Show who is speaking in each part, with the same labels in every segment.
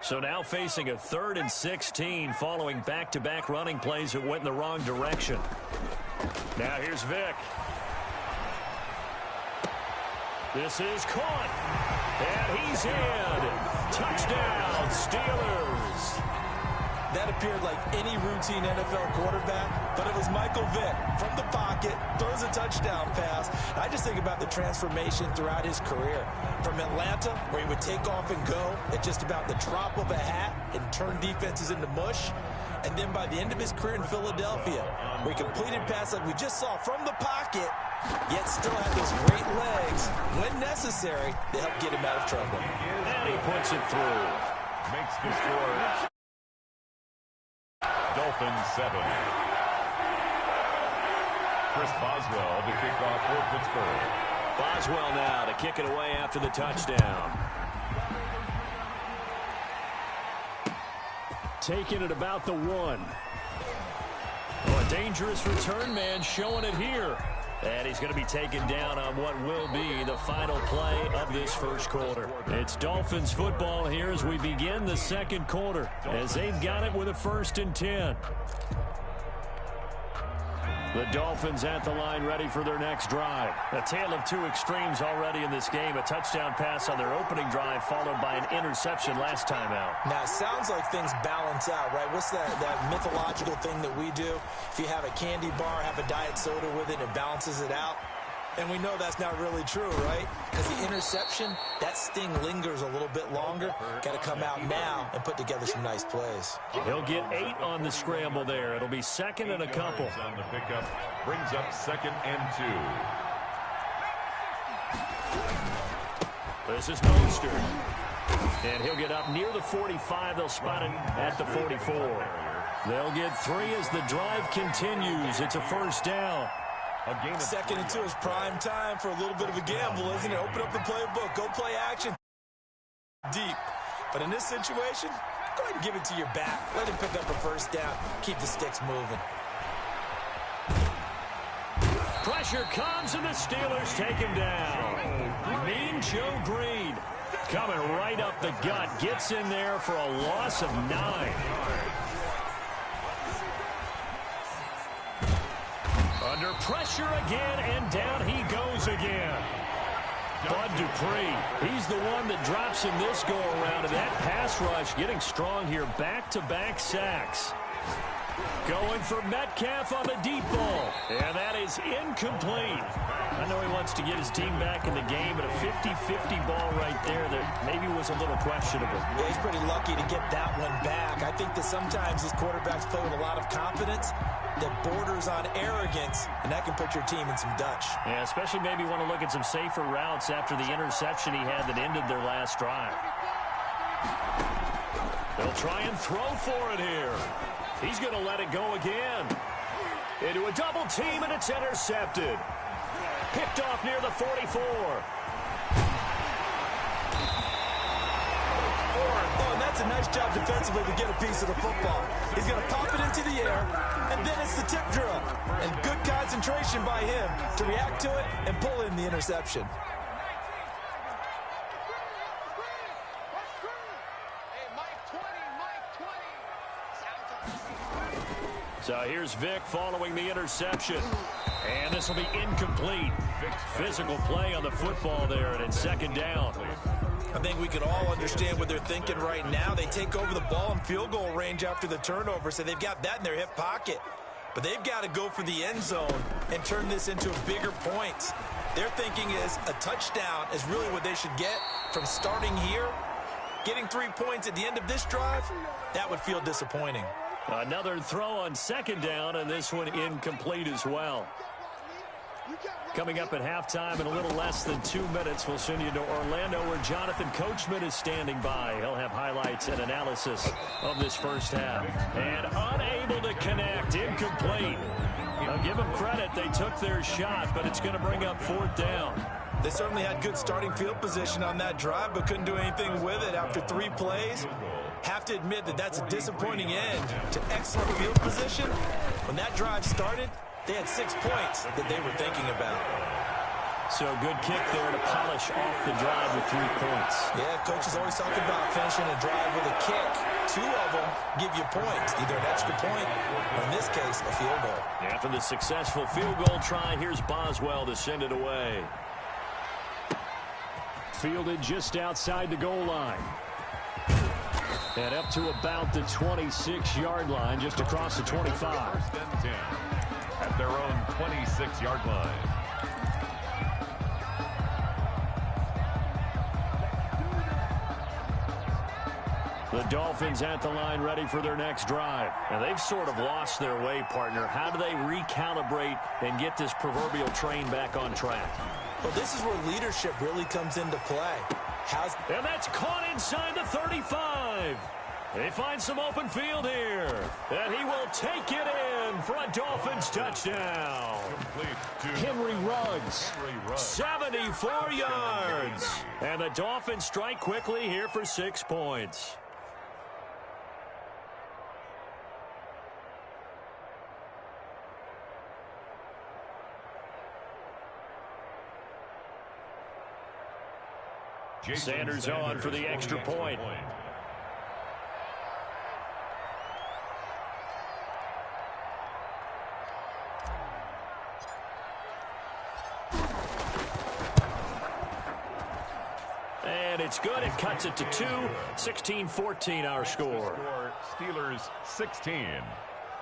Speaker 1: So now facing a 3rd and 16 following back-to-back running plays that went in the wrong direction. Now here's Vick. This is caught. And he's in. Touchdown, Steelers.
Speaker 2: That appeared like any routine NFL quarterback, but it was Michael Vick from the pocket, throws a touchdown pass. I just think about the transformation throughout his career. From Atlanta, where he would take off and go at just about the drop of a hat and turn defenses into mush. And then by the end of his career in Philadelphia, where he completed passes like we just saw from the pocket, yet still had those great legs, when necessary, to help get him out of trouble.
Speaker 1: And he puts it through.
Speaker 3: Makes the score Dolphins 7. Chris Boswell to kick off for Pittsburgh.
Speaker 1: Boswell now to kick it away after the touchdown. Taking it about the 1. Oh, a dangerous return man showing it here. And he's going to be taken down on what will be the final play of this first quarter. It's Dolphins football here as we begin the second quarter, as they've got it with a 1st and 10. The Dolphins at the line ready for their next drive. A tale of two extremes already in this game. A touchdown pass on their opening drive followed by an interception last time out.
Speaker 2: Now, it sounds like things balance out, right? What's that mythological thing that we do? If you have a candy bar, have a diet soda with it, it balances it out. And we know that's not really true, right? Because the interception, that sting lingers a little bit longer. Got to come out now and put together some nice plays.
Speaker 1: He'll get 8 on the scramble there. It'll be 2nd and a couple.
Speaker 3: On the pickup, brings up 2nd and 2.
Speaker 1: This is Mostert. And he'll get up near the 45. They'll spot it at the 44. They'll get 3 as the drive continues. It's a 1st down.
Speaker 2: 2nd and 2 is prime time for a little bit of a gamble, isn't it? Open up the playbook. Go play action deep. But in this situation, go ahead and give it to your back. Let him pick up a 1st down. Keep the sticks moving.
Speaker 1: Pressure comes, and the Steelers take him down. Mean Joe Green coming right up the gut. Gets in there for a loss of 9. Under pressure again, and down he goes again. Bud Dupree, he's the one that drops him this go-around, and that pass rush getting strong here. Back-to-back sacks. Going for Metcalf on the deep ball, and that is incomplete. I know he wants to get his team back in the game, but a 50-50 ball right there that maybe was a little questionable.
Speaker 2: Yeah, he's pretty lucky to get that one back. I think that sometimes these quarterbacks play with a lot of confidence that borders on arrogance, and that can put your team in some Dutch.
Speaker 1: Yeah, especially maybe want to look at some safer routes after the interception he had that ended their last drive. They'll try and throw for it here. He's going to let it go again. Into a double team, and it's intercepted. Picked off near the 44.
Speaker 2: Oh, and that's a nice job defensively to get a piece of the football. He's going to pop it into the air, and then it's the tip drill. And good concentration by him to react to it and pull in the interception.
Speaker 1: So here's Vick following the interception. And this will be incomplete. Physical play on the football there, and it's 2nd down.
Speaker 2: I think we can all understand what they're thinking right now. They take over the ball in field goal range after the turnover, so they've got that in their hip pocket. But they've got to go for the end zone and turn this into a bigger point. Their thinking is a touchdown is really what they should get from starting here. Getting 3 points at the end of this drive, that would feel disappointing.
Speaker 1: Another throw on 2nd down, and this one incomplete as well. Coming up at halftime in a little less than 2 minutes, we'll send you to Orlando where Jonathan Coachman is standing by. He'll have highlights and analysis of this first half. And unable to connect, incomplete. I'll give them credit, they took their shot, but it's going to bring up 4th down.
Speaker 2: They certainly had good starting field position on that drive, but couldn't do anything with it after 3 plays. Have to admit that that's a disappointing end to excellent field position. When that drive started, they had 6 points that they were thinking about.
Speaker 1: So good kick there to polish off the drive with 3 points.
Speaker 2: Yeah, coaches always talk about finishing a drive with a kick. 2 of them give you points, either an extra point or, in this case, a field goal.
Speaker 1: After the successful field goal try, here's Boswell to send it away. Fielded just outside the goal line. And up to about the 26-yard line, just across the 25.
Speaker 3: First and 10 at their own 26-yard line.
Speaker 1: The Dolphins at the line ready for their next drive. And they've sort of lost their way, partner. How do they recalibrate and get this proverbial train back on track?
Speaker 2: Well, this is where leadership really comes into play.
Speaker 1: And that's caught inside the 35. They find some open field here. And he will take it in for a Dolphins touchdown. Henry Ruggs, 74 yards. And the Dolphins strike quickly here for 6 points. Sanders on for the extra point. And it's good. It cuts it to 2. 16-14 our score.
Speaker 3: Steelers 16.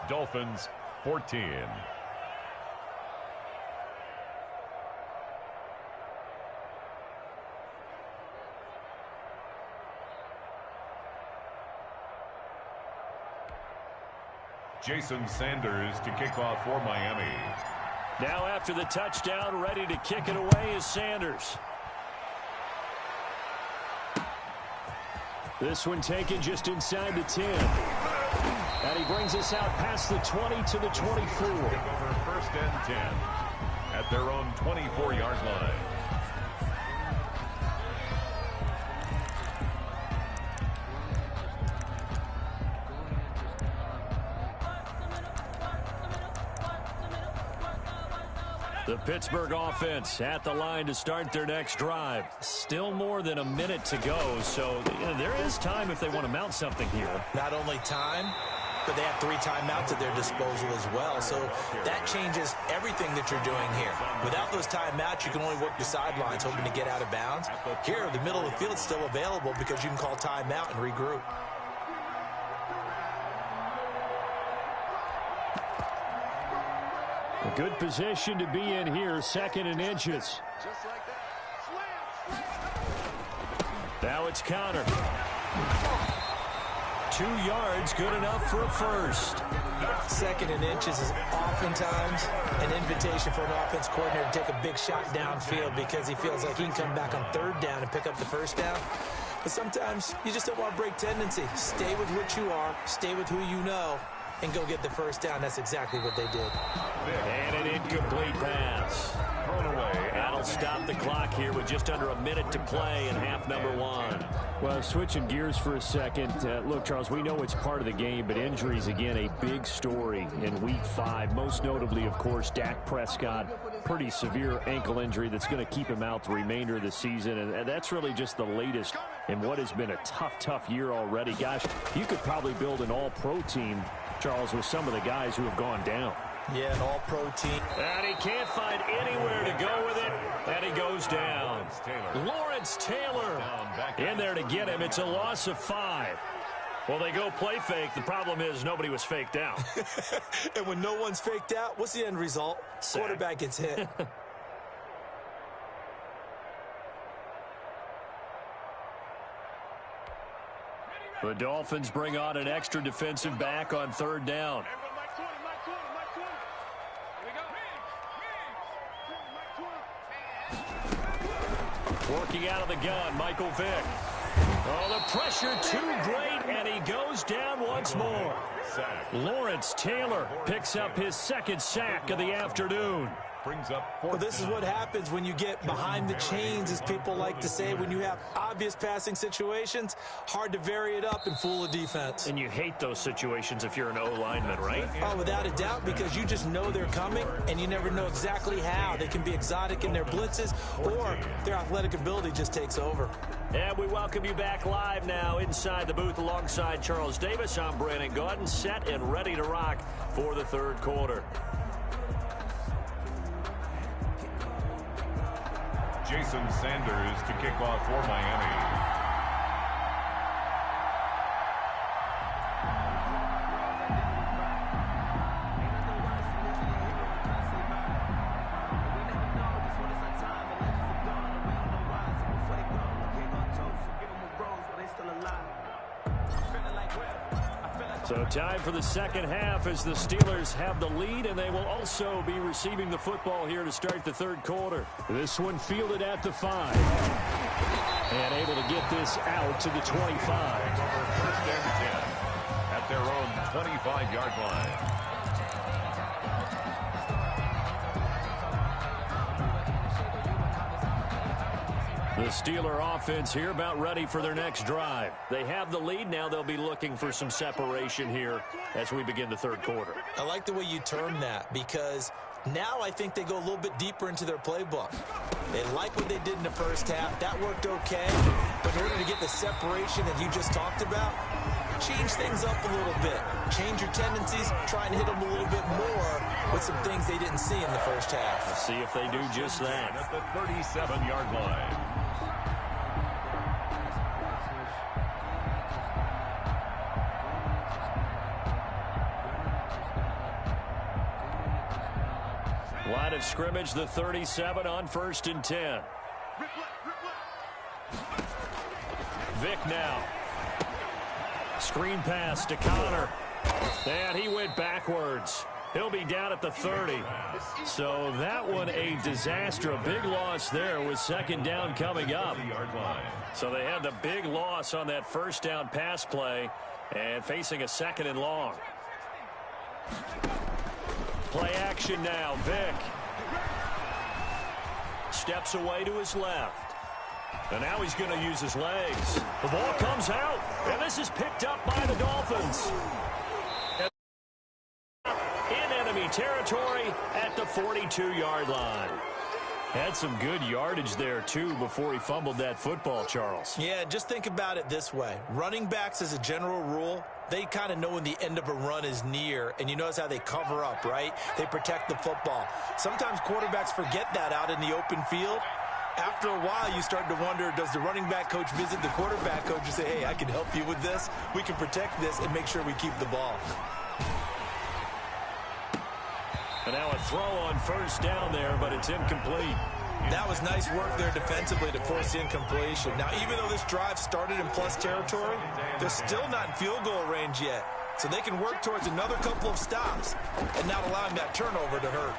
Speaker 3: Dolphins 14. Jason Sanders to kick off for Miami.
Speaker 1: Now after the touchdown, ready to kick it away is Sanders. This one taken just inside the 10. And he brings us out past the 20 to the 24.
Speaker 3: Over first and 10 at their own 24-yard line.
Speaker 1: The Pittsburgh offense at the line to start their next drive. Still more than a minute to go, so there is time if they want to mount something here.
Speaker 2: Not only time, but they have 3 timeouts at their disposal as well. So that changes everything that you're doing here. Without those timeouts, you can only work the sidelines, hoping to get out of bounds. Here, the middle of the field is still available because you can call timeout and regroup.
Speaker 1: A good position to be in here, 2nd and inches. Now it's Connor. 2 yards, good enough for a first.
Speaker 2: 2nd and inches is oftentimes an invitation for an offense coordinator to take a big shot downfield because he feels like he can come back on 3rd down and pick up the first down. But sometimes you just don't want to break tendency. Stay with what you are, stay with who you know, and go get the first down. That's exactly what they did.
Speaker 1: And an incomplete pass.
Speaker 3: Thrown away.
Speaker 1: That'll stop the clock here with just under a minute to play in half number 1. Well, switching gears for a second. Look, Charles, we know it's part of the game, but injuries, again, a big story in Week 5. Most notably, of course, Dak Prescott. Pretty severe ankle injury that's going to keep him out the remainder of the season. And that's really just the latest in what has been a tough year already. Gosh, you could probably build an all-pro team, Charles, with some of the guys who have gone down.
Speaker 2: Yeah, an all-pro team.
Speaker 1: And he can't find anywhere to go with it, and he goes down. Lawrence Taylor in there to get him. It's a loss of 5. Well, they go play fake. The problem is nobody was faked out.
Speaker 2: And when no one's faked out, what's the end result?
Speaker 1: Sack.
Speaker 2: Quarterback gets hit.
Speaker 1: The Dolphins bring on an extra defensive back on 3rd down. Working out of the gun, Michael Vick. Oh, the pressure too great, and he goes down once more. Lawrence Taylor picks up his 2nd sack of the afternoon.
Speaker 3: brings up fourth.
Speaker 2: Well, this is what happens when you get behind the chains, as people like to say. When you have obvious passing situations, hard to vary it up and fool a defense.
Speaker 1: And you hate those situations if you're an O-lineman, right?
Speaker 2: Oh, without a doubt, because you just know they're coming, and you never know exactly how. They can be exotic in their blitzes, or their athletic ability just takes over.
Speaker 1: And we welcome you back live now inside the booth alongside Charles Davis. I'm Brandon Gaudin, set and ready to rock for the third quarter.
Speaker 3: Jason Sanders to kick off for Miami.
Speaker 1: So time for the second half as the Steelers have the lead, and they will also be receiving the football here to start the third quarter. This one fielded at the 5. And able to get this out to the 25.
Speaker 3: First and 10 at their own 25-yard line.
Speaker 1: The Steeler offense here about ready for their next drive. They have the lead. Now they'll be looking for some separation here as we begin the third quarter.
Speaker 2: I like the way you term that, because now I think they go a little bit deeper into their playbook. They like what they did in the first half. That worked okay. But in order to get the separation that you just talked about, change things up a little bit. Change your tendencies. Try and hit them a little bit more with some things they didn't see in the first half.
Speaker 1: Let's see if they do just that.
Speaker 3: At the 37-yard line.
Speaker 1: Line of scrimmage, the 37 on 1st and 10. Vick now. Screen pass to Connor. And he went backwards. He'll be down at the 30. So that one a disaster. A big loss there with second down coming up. So they had the big loss on that first down pass play and facing a second and long. Play action now. Vick steps away to his left. And now he's going to use his legs. The ball comes out, and this is picked up by the Dolphins. In enemy territory at the 42-yard line. Had some good yardage there, too, before he fumbled that football, Charles.
Speaker 2: Yeah, just think about it this way. Running backs, as a general rule, they kind of know when the end of a run is near, and you notice how they cover up, right? They protect the football. Sometimes quarterbacks forget that out in the open field. After a while, you start to wonder, does the running back coach visit the quarterback coach and say, hey, I can help you with this. We can protect this and make sure we keep the ball.
Speaker 1: And now a throw on first down there, but it's incomplete.
Speaker 2: That was nice work there defensively to force the incompletion. Now, even though this drive started in plus territory, they're still not in field goal range yet. So they can work towards another couple of stops and not allowing that turnover to hurt.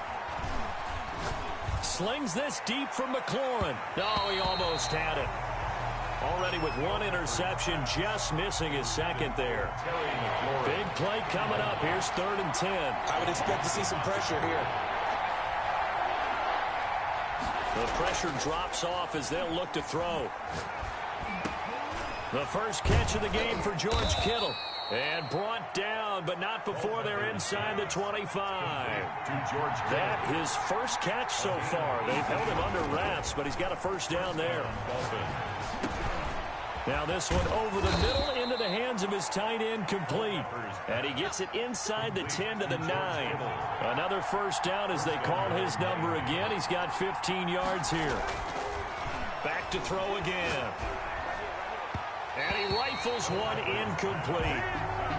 Speaker 1: Slings this deep from McLaurin. Oh, he almost had it. Already with one interception, just missing his second there. Big play coming up. Here's 3rd and 10.
Speaker 2: I would expect to see some pressure here.
Speaker 1: The pressure drops off as they'll look to throw. The first catch of the game for George Kittle. And brought down, but not before they're inside the 25. That his first catch so far. They've held him under wraps, but he's got a first down there. Now this one over the middle into the hands of his tight end, complete. And he gets it inside the 10 to the 9. Another first down as they call his number again. He's got 15 yards here. Back to throw again. And he rifles one incomplete.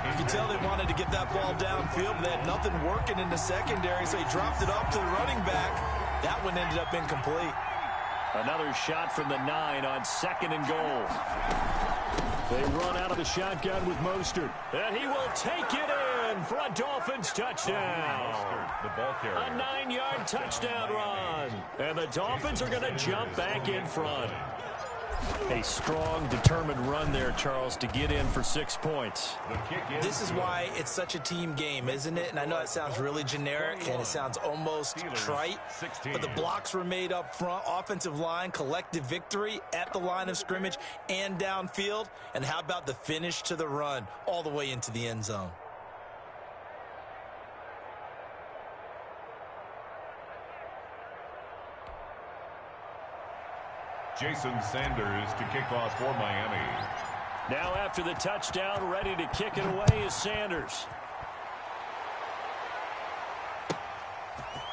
Speaker 2: You can tell they wanted to get that ball downfield, but they had nothing working in the secondary, so he dropped it off to the running back. That one ended up incomplete.
Speaker 1: Another shot from the 9 on 2nd and goal. They run out of the shotgun with Mostert. And he will take it in for a Dolphins touchdown.
Speaker 3: The ball carrier.
Speaker 1: A 9-yard touchdown run. And the Dolphins are going to jump back in front. A strong, determined run there, Charles, to get in for 6 points.
Speaker 2: This is why it's such a team game, isn't it? And I know it sounds really generic and it sounds almost trite, but the blocks were made up front, offensive line, collective victory at the line of scrimmage and downfield. And how about the finish to the run all the way into the end zone?
Speaker 3: Jason Sanders to kick off for Miami.
Speaker 1: Now after the touchdown, ready to kick it away is Sanders.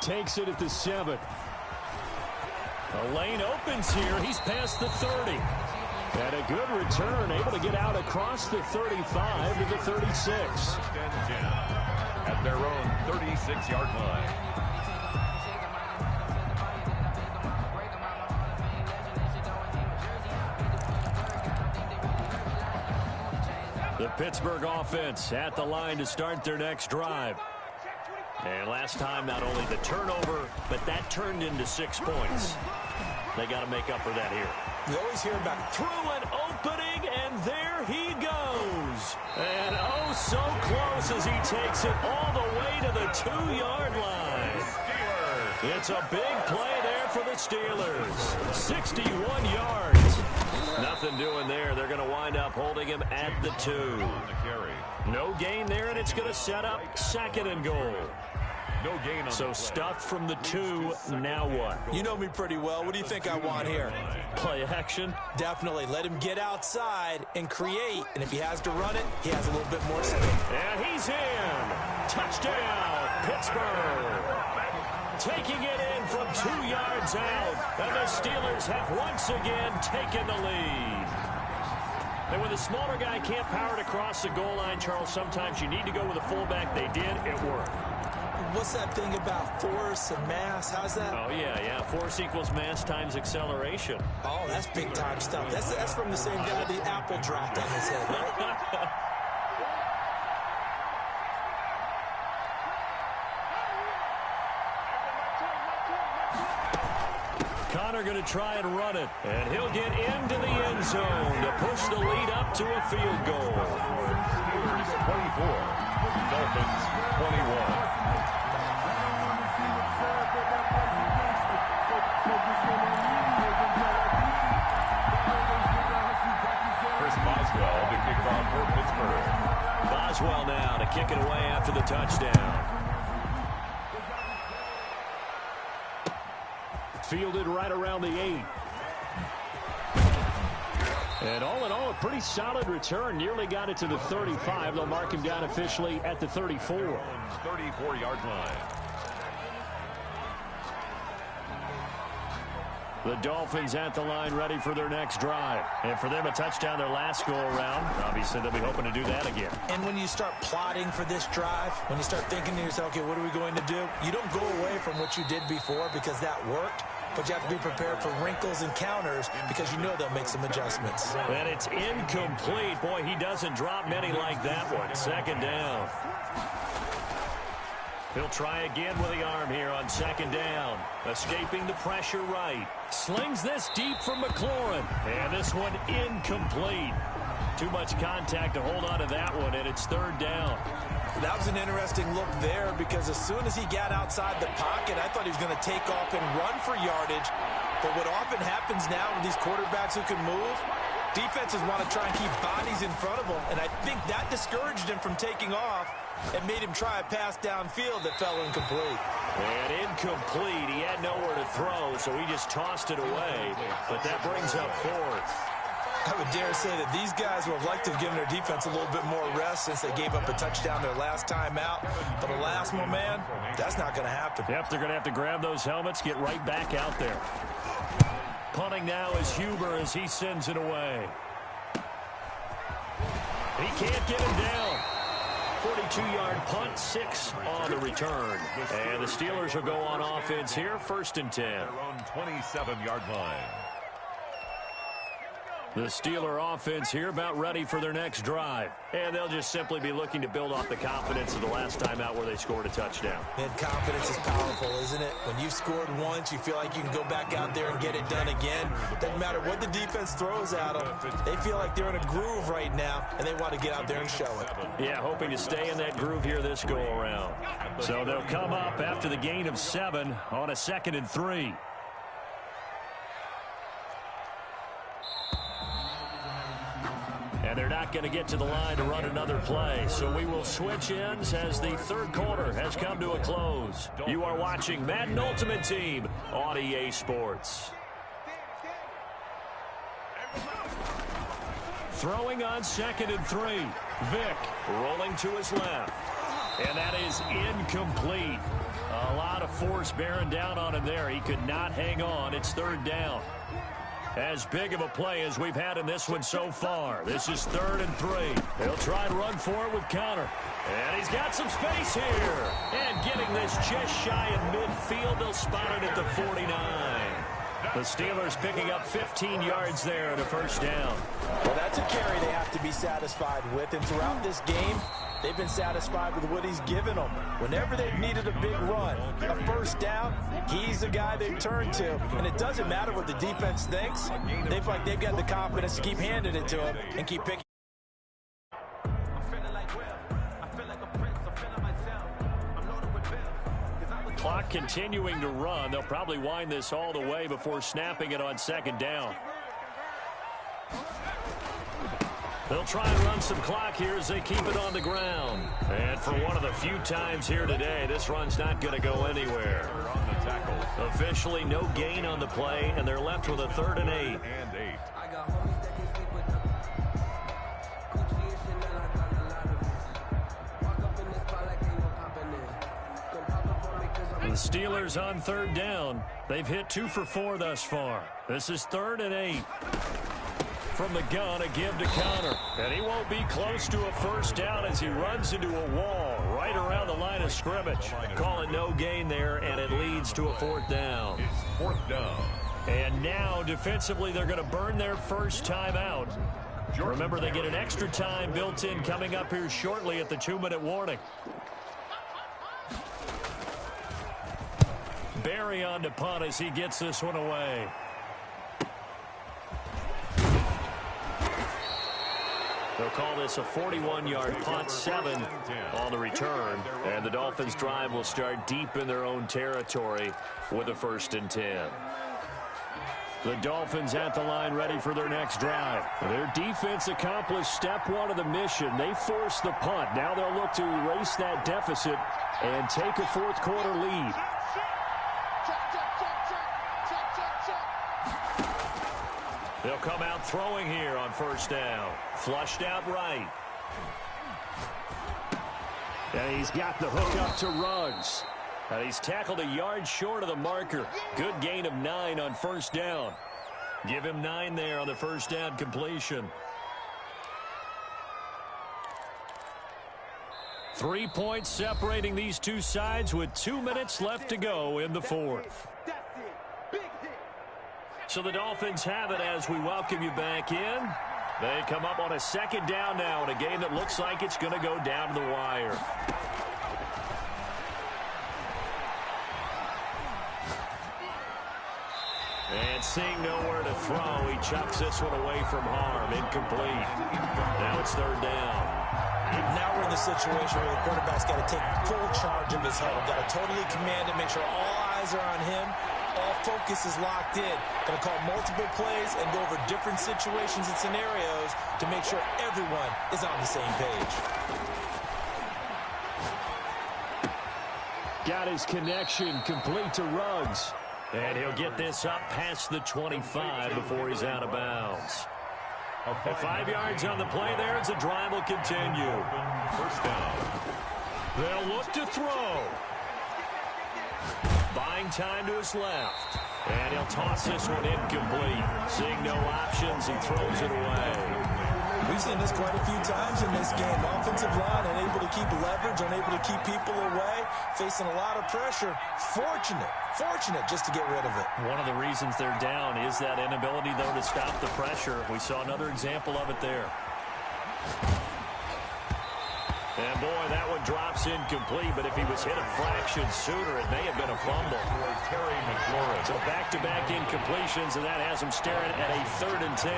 Speaker 1: Takes it at the 7. The lane opens here. He's past the 30. And a good return, able to get out across the 35 to the 36.
Speaker 3: First and 10 at their own 36-yard line.
Speaker 1: The Pittsburgh offense at the line to start their next drive. And last time, not only the turnover, but that turned into 6 points. They got to make up for that here.
Speaker 2: We always hear about
Speaker 1: through an opening, and there he goes. And oh, so close as he takes it all the way to the 2-yard line. It's a big play there for the Steelers. 61 yards. Nothing doing there. They're going to wind up holding him at the 2. No gain there, and it's going to set up 2nd and goal.
Speaker 3: No gain on
Speaker 1: so stuffed from the 2. Now what?
Speaker 2: You know me pretty well. What do you think I want here?
Speaker 1: Play action?
Speaker 2: Definitely. Let him get outside and create. And if he has to run it, he has a little bit more speed.
Speaker 1: And he's in. Touchdown, Pittsburgh. Taking it in from 2 yards out. And the Steelers have once again taken the lead. And when the smaller guy can't power it across the goal line, Charles, sometimes you need to go with a fullback. They did. It worked.
Speaker 2: What's that thing about force and mass? How's that?
Speaker 1: Oh, yeah. Force equals mass times acceleration.
Speaker 2: Oh, that's big-time stuff. That's from the same guy the apple dropped on his head, right?
Speaker 1: Connor going to try and run it. And he'll get into the end zone to push the lead up to a field goal.
Speaker 3: Steelers 24, Dolphins 21. Boswell to kick off for Pittsburgh.
Speaker 1: Boswell now to kick it away after the touchdown. Fielded right around the 8. And all in all, a pretty solid return. Nearly got it to the 35. They'll mark him down officially at the 34.
Speaker 3: 34-yard line.
Speaker 1: The Dolphins at the line ready for their next drive. And for them, a touchdown their last go-around. Obviously, they'll be hoping to do that again.
Speaker 2: And when you start plotting for this drive, when you start thinking to yourself, okay, what are we going to do? You don't go away from what you did before because that worked. But you have to be prepared for wrinkles and counters because you know they'll make some adjustments.
Speaker 1: And it's incomplete. Boy, he doesn't drop many like that one. 2nd down. He'll try again with the arm here on 2nd down. Escaping the pressure right. Slings this deep from McLaurin. And this one incomplete. Too much contact to hold on to that one, and it's 3rd down.
Speaker 2: That was an interesting look there because as soon as he got outside the pocket, I thought he was going to take off and run for yardage. But what often happens now with these quarterbacks who can move, defenses want to try and keep bodies in front of them. And I think that discouraged him from taking off and made him try a pass downfield that fell incomplete.
Speaker 1: And incomplete. He had nowhere to throw, so he just tossed it away. But that brings up 4th.
Speaker 2: I would dare say that these guys would have liked to have given their defense a little bit more rest since they gave up a touchdown their last time out. But alas, my man, that's not going to happen.
Speaker 1: Yep, they're going to have to grab those helmets, get right back out there. Punting now is Huber as he sends it away. He can't get him down. 42-yard punt, 6 on the return. And the Steelers will go on offense here, 1st and 10.
Speaker 3: Their own 27-yard line.
Speaker 1: The Steeler offense here about ready for their next drive. And they'll just simply be looking to build off the confidence of the last time out where they scored a touchdown.
Speaker 2: And confidence is powerful, isn't it? When you've scored once, you feel like you can go back out there and get it done again. Doesn't matter what the defense throws at them. They feel like they're in a groove right now, and they want to get out there and show it.
Speaker 1: Yeah, hoping to stay in that groove here this go-around. So they'll come up after the gain of 7 on a 2nd and 3. And they're not going to get to the line to run another play. So we will switch ends as the third quarter has come to a close. You are watching Madden Ultimate Team on EA Sports. Throwing on 2nd and 3. Vick rolling to his left. And that is incomplete. A lot of force bearing down on him there. He could not hang on. It's 3rd down. As big of a play as we've had in this one so far. This is 3rd and 3. He'll try and run for it with Connor. And he's got some space here. And getting this just shy of midfield. They'll spot it at the 49. The Steelers picking up 15 yards there at a 1st down.
Speaker 2: Well, that's a carry they have to be satisfied with. And throughout this game, they've been satisfied with what he's given them. Whenever they've needed a big run, a 1st down, he's the guy they've turned to. And it doesn't matter what the defense thinks. They feel like they've got the confidence to keep handing it to him and keep picking.
Speaker 1: Clock continuing to run. They'll probably wind this all the way before snapping it on 2nd down. They'll try and run some clock here as they keep it on the ground. And for one of the few times here today, this run's not going to go anywhere. Officially no gain on the play, and they're left with a 3rd and 8. The Steelers on 3rd down. They've hit 2 for 4 thus far. This is 3rd and 8. From the gun, a give to Connor. And he won't be close to a 1st down as he runs into a wall right around the line of scrimmage. Call it no gain there, and it leads to a 4th down.
Speaker 3: It's 4th down.
Speaker 1: And now, defensively, they're going to burn their first time out. Remember, they get an extra time built in coming up here shortly at the 2-minute warning. Barry on to punt as he gets this one away. They'll call this a 41-yard punt, 7 on the return. And the Dolphins' drive will start deep in their own territory with a 1st and 10. The Dolphins at the line ready for their next drive. Their defense accomplished step 1 of the mission. They forced the punt. Now they'll look to erase that deficit and take a 4th quarter lead. They'll come out throwing here on 1st down. Flushed out right. And he's got the hook up to Ruggs. And he's tackled a yard short of the marker. Good gain of 9 on 1st down. Give him 9 there on the 1st down completion. 3 points separating these two sides with 2 minutes left to go in the 4th. So the Dolphins have it as we welcome you back in. They come up on a 2nd down now in a game that looks like it's going to go down to the wire. And seeing nowhere to throw, he chucks this one away from harm. Incomplete. Now it's 3rd down.
Speaker 2: Now we're in the situation where the quarterback's got to take full charge of his huddle. Got to totally command it, make sure all eyes are on him. All focus is locked in. Going to call multiple plays and go over different situations and scenarios to make sure everyone is on the same page.
Speaker 1: Got his connection complete to Ruggs. And he'll get this up past the 25 before he's out of bounds. At 5 yards on the play there as the drive will continue.
Speaker 3: 1st down.
Speaker 1: They'll look to throw. Buying time to his left. And he'll toss this one incomplete. Seeing no options, he throws it away.
Speaker 2: We've seen this quite a few times in this game. Offensive line unable to keep leverage, unable to keep people away, facing a lot of pressure. Fortunate just to get rid of it.
Speaker 1: One of the reasons they're down is that inability, though, to stop the pressure. We saw another example of it there. And, boy, that one drops incomplete, but if he was hit a fraction sooner, it may have been a fumble.
Speaker 3: Terry McLaurin.
Speaker 1: So back-to-back incompletions, and that has him staring at a 3rd and 10.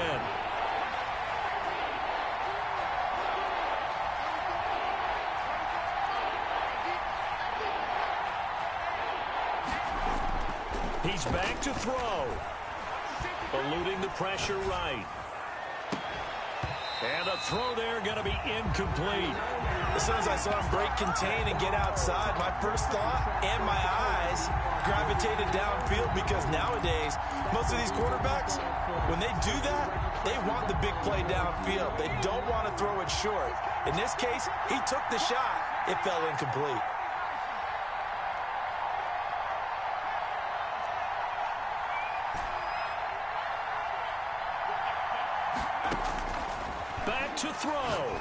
Speaker 1: He's back to throw. Eluding the pressure right. And the throw there going to be incomplete.
Speaker 2: As soon as I saw him break contain and get outside, my first thought and my eyes gravitated downfield, because nowadays, most of these quarterbacks, when they do that, they want the big play downfield. They don't want to throw it short. In this case, he took the shot. It fell incomplete.
Speaker 1: Back to throw.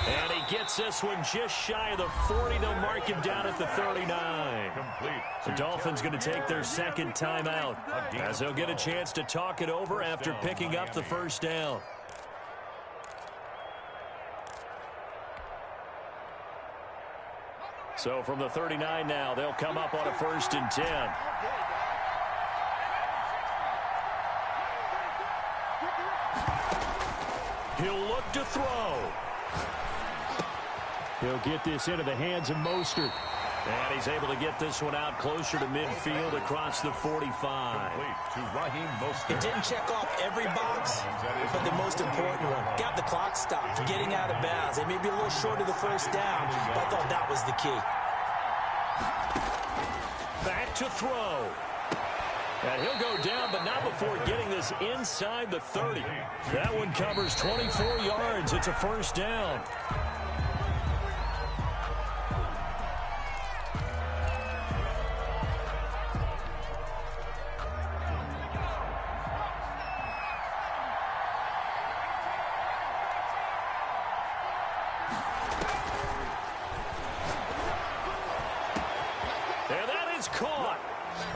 Speaker 1: And he gets this one just shy of the 40. They'll mark him down at the 39.
Speaker 3: Complete.
Speaker 1: The Dolphins going to take their second timeout as they'll get a chance to talk it over after picking up the first down. So from the 39 now, they'll come up on a 1st and 10. He'll look to throw. He'll get this into the hands of Mostert. And he's able to get this one out closer to midfield across the 45.
Speaker 3: To Raheem Mostert.
Speaker 2: It didn't check off every box, but the most important one. Got the clock stopped, getting out of bounds. They may be a little short of the first down, but I thought that was the key.
Speaker 1: Back to throw. And he'll go down, but not before getting this inside the 30. That one covers 24 yards. It's a 1st down. And that is caught.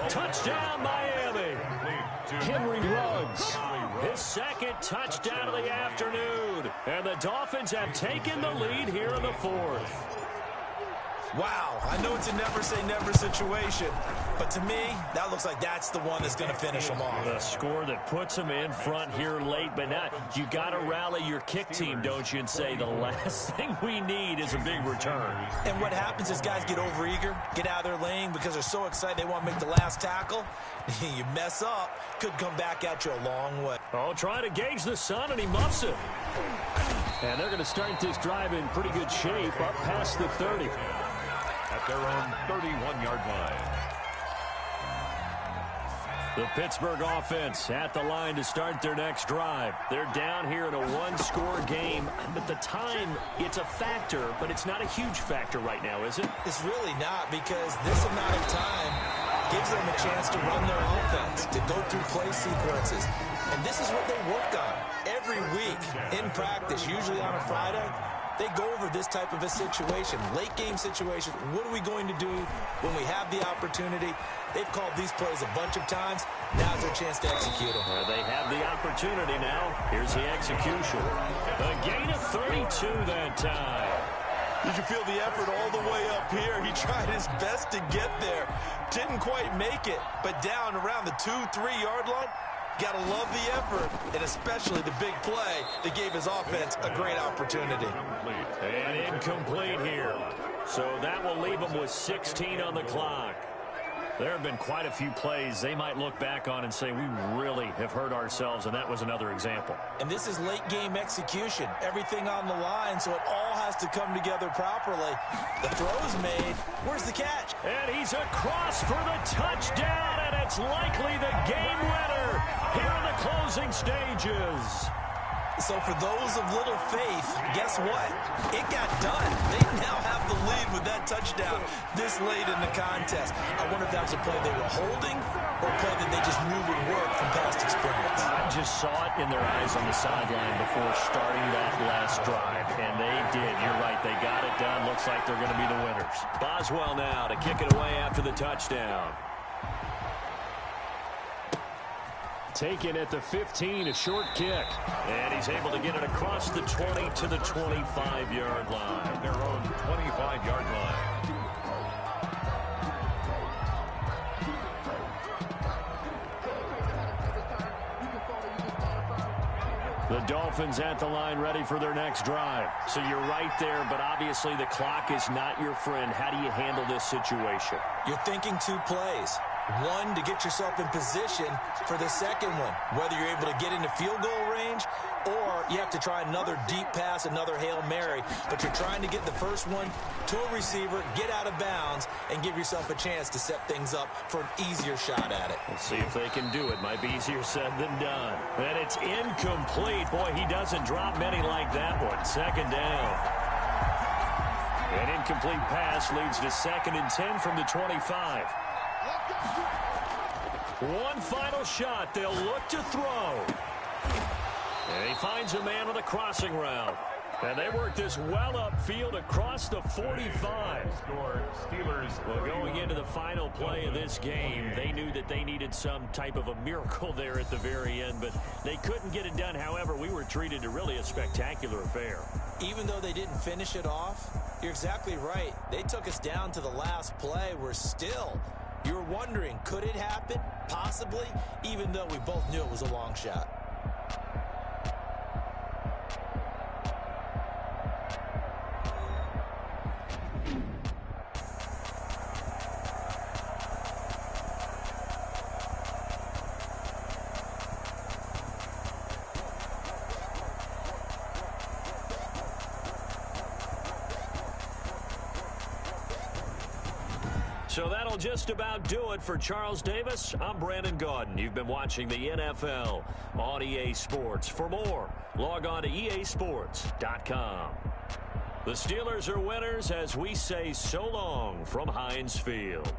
Speaker 1: Touchdown, Miami. Henry Ruggs, his second touchdown of the afternoon. And the Dolphins have taken the lead here in the 4th.
Speaker 2: Wow, I know it's a never-say-never situation, but to me, that looks like that's the one that's going to finish them off.
Speaker 1: The score that puts them in front here late, but now you got to rally your kick team, don't you, and say the last thing we need is a big return.
Speaker 2: And what happens is guys get overeager, get out of their lane because they're so excited they want to make the last tackle. You mess up, could come back at you a long way.
Speaker 1: Oh, trying to gauge the sun, and he muffs it. And they're going to start this drive in pretty good shape up past the 30.
Speaker 3: At their own 31-yard line.
Speaker 1: The Pittsburgh offense at the line to start their next drive. They're down here in a one-score game, but the time, it's a factor, but it's not a huge factor right now, is it?
Speaker 2: It's really not, because this amount of time gives them a chance to run their offense, to go through play sequences. And this is what they work on every week in practice, usually on a Friday. They go over this type of a situation, late game situation. What are we going to do when we have the opportunity? They've called these plays a bunch of times. Now's their chance to execute them.
Speaker 1: They have the opportunity now. Here's the execution. A gain of 32 that time.
Speaker 2: You can feel the effort all the way up here. He tried his best to get there. Didn't quite make it, but down around the 2-3 yard line. Got to love the effort, and especially the big play that gave his offense a great opportunity.
Speaker 1: And incomplete here. So that will leave them with 16 on the clock. There have been quite a few plays they might look back on and say, we really have hurt ourselves, and that was another example.
Speaker 2: And this is late game execution. Everything on the line, so it all has to come together properly. The throw's made. Where's the catch?
Speaker 1: And he's across for the touchdown, and it's likely the game winner here in the closing stages.
Speaker 2: So for those of little faith, guess what? It got done. They now have the lead with that touchdown this late in the contest. I wonder if that was a play they were holding or a play that they just knew would work from past experience.
Speaker 1: I just saw it in their eyes on the sideline before starting that last drive, and they did. You're right. They got it done. Looks like they're going to be the winners. Boswell now to kick it away after the touchdown. Taken at the 15, a short kick. And he's able to get it across the 20 to the 25-yard line.
Speaker 3: Their own 25-yard line.
Speaker 1: The Dolphins at the line ready for their next drive. So you're right there, but obviously the clock is not your friend. How do you handle this situation?
Speaker 2: You're thinking two plays. One, to get yourself in position for the second one, whether you're able to get into field goal range or you have to try another deep pass, another Hail Mary, but you're trying to get the first one to a receiver, get out of bounds, and give yourself a chance to set things up for an easier shot at it.
Speaker 1: Let's see if they can do it. Might be easier said than done. And it's incomplete. Boy, he doesn't drop many like that one. Second down. An incomplete pass leads to 2nd and 10 from the 25. One final shot. They'll look to throw. And he finds a man on the crossing route. And they work this well upfield across the 45.
Speaker 3: Steelers.
Speaker 1: Well, going into the final play of this game, they knew that they needed some type of a miracle there at the very end, but they couldn't get it done. However, we were treated to really a spectacular affair.
Speaker 2: Even though they didn't finish it off, you're exactly right. They took us down to the last play. We're still... You were wondering, could it happen? Possibly, even though we both knew it was a long shot.
Speaker 1: So that'll just about do it for Charles Davis. I'm Brandon Gaudin. You've been watching the NFL on EA Sports. For more, log on to easports.com. The Steelers are winners as we say so long from Heinz Field.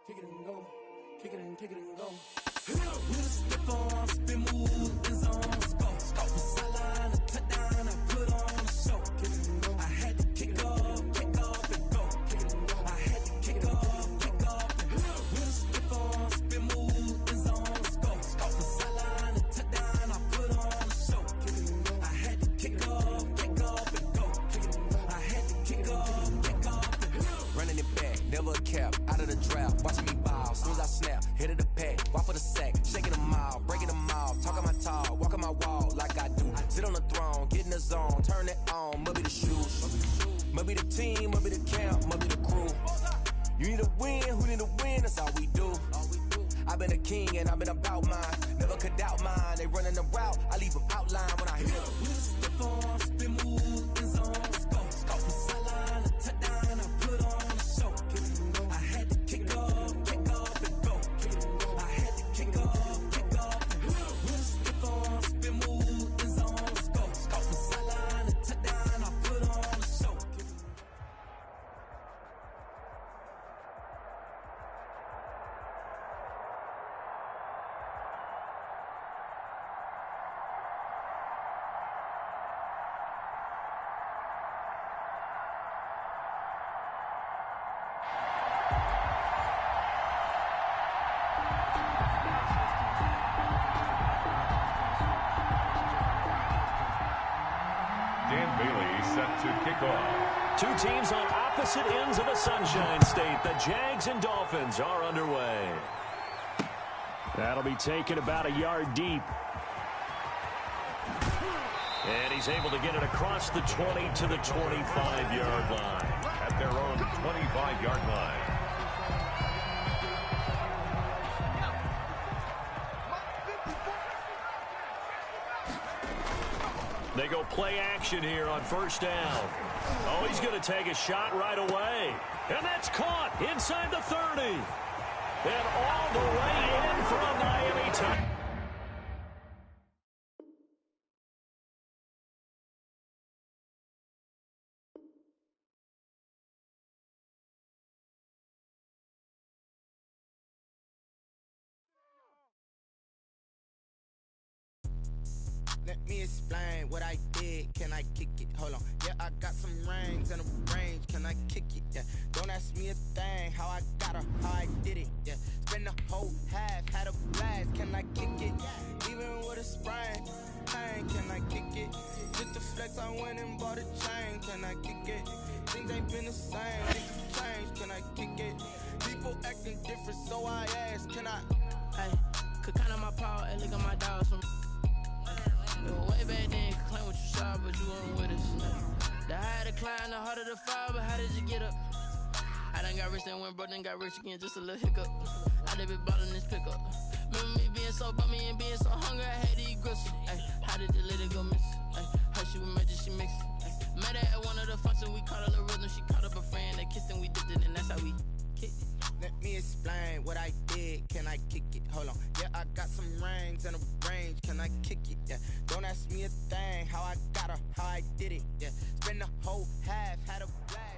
Speaker 4: Kick it and go. Kick it and go. With a stiff arm, spin move, in zone, scope. From sideline to touchdown, I put on a show. Kick it and go. I had to kick off and go. Kick it and go. I had to kick off and go. With a stiff arm, spin move, in zone, scope. From sideline to touchdown, I put on a show. Kick it and go. I had to kick off and go. Kick it and go. I had to kick off and go. Running it back, never a cap, out of the draft, watching me ball, soon as I snap, hit of the pack, walk for the sack, shaking them all, breaking them all, talking my talk, walking my wall like I do, sit on the throne, get in the zone, turn it on, maybe the shoes, maybe the team, maybe the camp, maybe the crew, you need a win, who need a win, that's all we do, I've been a king and I've been about mine, never could doubt mine, they running the route, I leave them outline when I hit them. With a stiff arm, spin move, in zone, scope from sideline to touchdown, I put on a show. I had to kick off and go. I had to kick off and go. With a stiff arm, spin move, in zone, scope from sideline to touchdown, I put on a show.
Speaker 3: Dan Bailey set to kick off.
Speaker 1: Two teams on opposite ends of the Sunshine State. The Jags and Dolphins are underway. That'll be taken about a yard deep. And he's able to get it across the 20 to the 25-yard line.
Speaker 3: At their own 25-yard line.
Speaker 1: They go play action here on first down. Oh, he's going to take a shot right away. And that's caught inside the 30. And all the way in for a Miami touchdown.
Speaker 5: Let me explain what I did. Can I kick it? Hold on. Yeah, I got some rings and a range. Can I kick it? Yeah. Don't ask me a thing. How I got her, how I did it. Yeah. Spend the whole half, had a blast. Can I kick it? Even with a sprain. Pain, can I kick it? Just the flex, I went and bought a chain. Can I kick it? Things ain't been the same. Things changed. Can I kick it? People acting different, so I ask. Can I?
Speaker 6: Hey, could count on my power and look at my dogs from. Way back then, could claim what you saw, but you weren't with us. The higher the climb, the harder the fall, but how did you get up? I done got rich, then went broke, then got rich again, just a little hiccup. I done been ballin' this pickup. Remember me being so bummy and being so hungry, I had to eat gristle. Ay, how did the lady go miss? Ay, her she was magic, she mixed. Met her at one of the functions, we caught a little rhythm, she caught up a friend, they kissed and we dipped it, and that's how we kicked it.
Speaker 5: Let me explain what I did. Can I kick it? Hold on. Yeah, I got some rings and a range. Can I kick it? Yeah. Don't ask me a thing. How I got her, how I did it. Yeah. Spend the whole half, had a blast.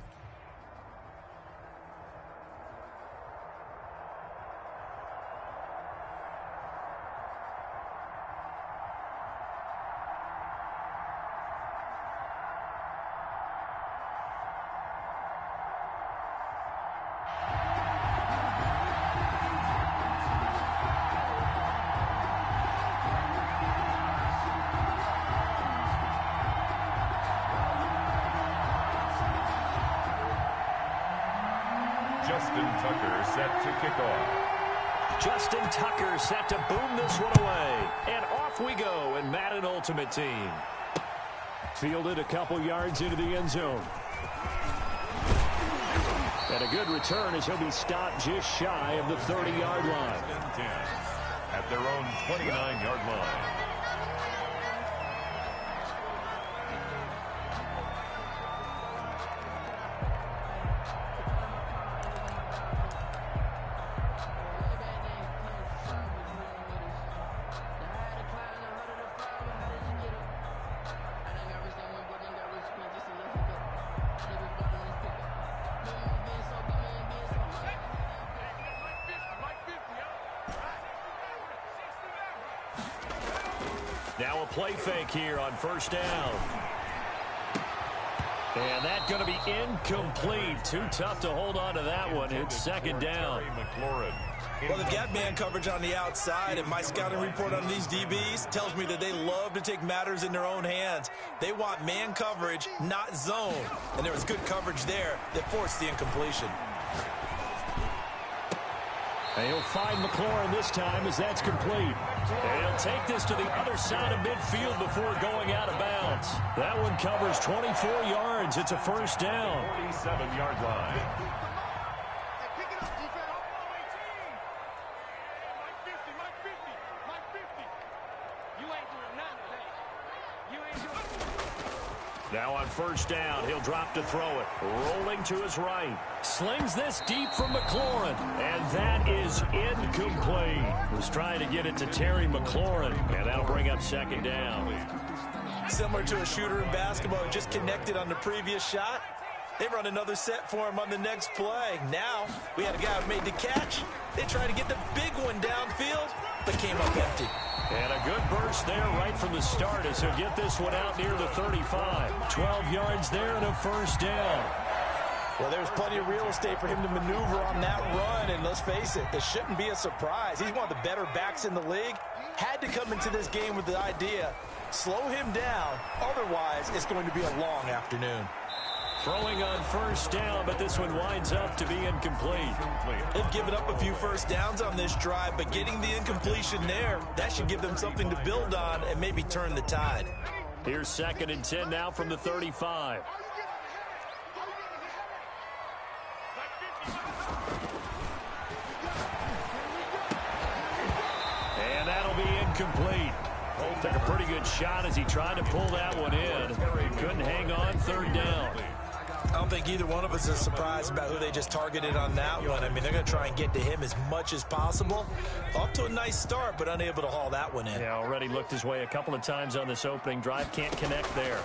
Speaker 3: Justin Tucker set to kick off.
Speaker 1: Justin Tucker set to boom this one away. And off we go in Madden Ultimate Team. Fielded a couple yards into the end zone. And a good return as he'll be stopped just shy of the 30-yard line.
Speaker 3: 10 at their own 29-yard line.
Speaker 1: Now a play fake here on first down. And that's going to be incomplete. Too tough to hold on to that one. It's second down.
Speaker 2: Well, they've got man coverage on the outside, and my scouting report on these DBs tells me that they love to take matters in their own hands. They want man coverage, not zone. And there was good coverage there that forced the incompletion.
Speaker 1: And he'll find McLaurin this time as that's complete. And he'll take this to the other side of midfield before going out of bounds. That one covers 24 yards. It's a first down.
Speaker 3: 47-yard line. Now on first down, he'll drop to throw it. Rolling to his right. Slings this deep from McLaurin. And that is incomplete. Was trying to get it to Terry McLaurin. And that'll bring up second down.
Speaker 2: Similar to a shooter in basketball who just connected on the previous shot. They run another set for him on the next play. Now, we had a guy who made the catch. They tried to get the big one downfield, but came up empty.
Speaker 1: And a good burst there right from the start as he'll get this one out near the 35. 12 yards there and a first down.
Speaker 2: Well, there's plenty of real estate for him to maneuver on that run, and let's face it, it shouldn't be a surprise. He's one of the better backs in the league. Had to come into this game with the idea Slow him down. Otherwise, it's going to be a long afternoon.
Speaker 1: Throwing on first down, but this one winds up to be incomplete.
Speaker 2: They've given up a few first downs on this drive, but getting the incompletion there, that should give them something to build on and maybe turn the tide.
Speaker 1: Here's 2nd and 10 now from the 35. And that'll be incomplete. Took a pretty good shot as he tried to pull that one in. Couldn't hang on 3rd down.
Speaker 2: I don't think either one of us is surprised about who they just targeted on that one. I mean, they're going to try and get to him as much as possible. Off to a nice start, but unable to haul that one in.
Speaker 1: Yeah, already looked his way a couple of times on this opening drive. Can't connect there.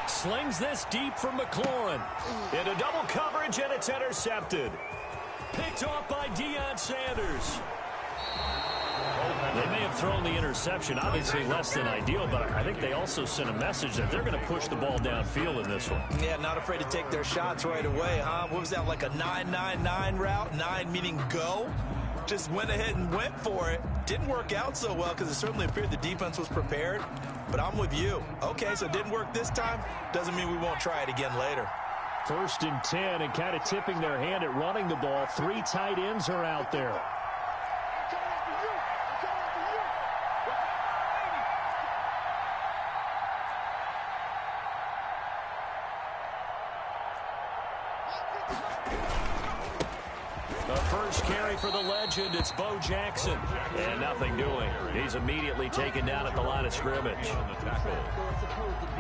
Speaker 1: Slings this deep for McLaurin. Into double coverage, and it's intercepted. Picked off by Deion Sanders. They may have thrown the interception, obviously less than ideal, but I think they also sent a message that they're going to push the ball downfield in this one.
Speaker 2: Yeah, not afraid to take their shots right away, huh? What was that, like a 9-9-9 route? 9 meaning go? Just went ahead and went for it. Didn't work out so well because it certainly appeared the defense was prepared, but I'm with you. Okay, so it didn't work this time. Doesn't mean we won't try it again later.
Speaker 1: 1st and 10, and kind of tipping their hand at running the ball. 3 tight ends are out there. Carry for the legend, it's Bo Jackson. And nothing doing. He's immediately taken down at the line of scrimmage.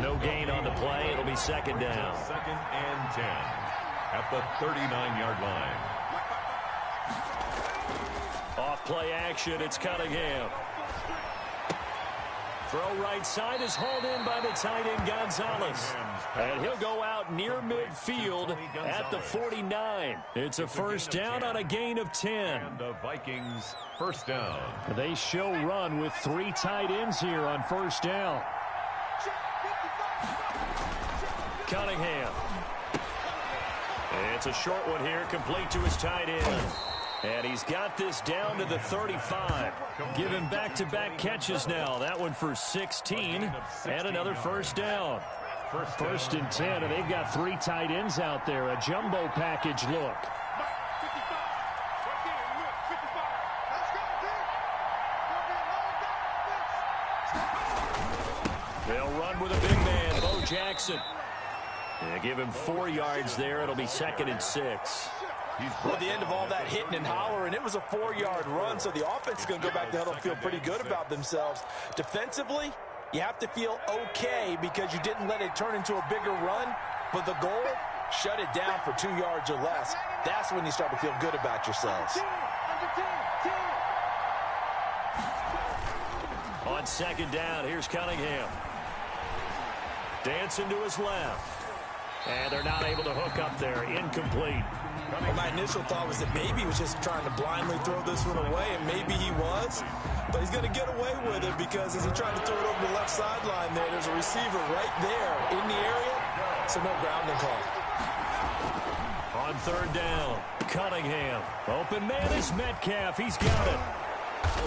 Speaker 1: No gain on the play. It'll be 2nd down.
Speaker 7: 2nd and 10 at the 39-yard line.
Speaker 1: Off play action, it's Cunningham. Throw right side is hauled in by the tight end Gonzalez. And he'll go out near midfield at the 49. It's a 1st down on a gain of 10.
Speaker 7: And the Vikings 1st down.
Speaker 1: They show run with 3 tight ends here on 1st down. Cunningham. It's a short one here, complete to his tight end. And he's got this down to the 35. Giving back-to-back catches now. That one for 16 and another 1st down. 1st and 10, and they've got 3 tight ends out there. A jumbo package look. They'll run with a big man, Bo Jackson. They give him 4 yards there. It'll be 2nd and 6.
Speaker 2: Well, at the end of all that hitting and hollering, it was a 4-yard run, so the offense is going to go back to huddle and feel pretty good about themselves. Defensively, you have to feel okay because you didn't let it turn into a bigger run, but the goal, shut it down for 2 yards or less. That's when you start to feel good about yourselves.
Speaker 1: On 2nd down, here's Cunningham. Dancing to his left. And they're not able to hook up there. Incomplete.
Speaker 2: Well, my initial thought was that maybe he was just trying to blindly throw this one away, and maybe he was. But he's going to get away with it because as he tried to throw it over the left sideline there's a receiver right there in the area, so no grounding call.
Speaker 1: On 3rd down, Cunningham. Open man is Metcalf. He's got it.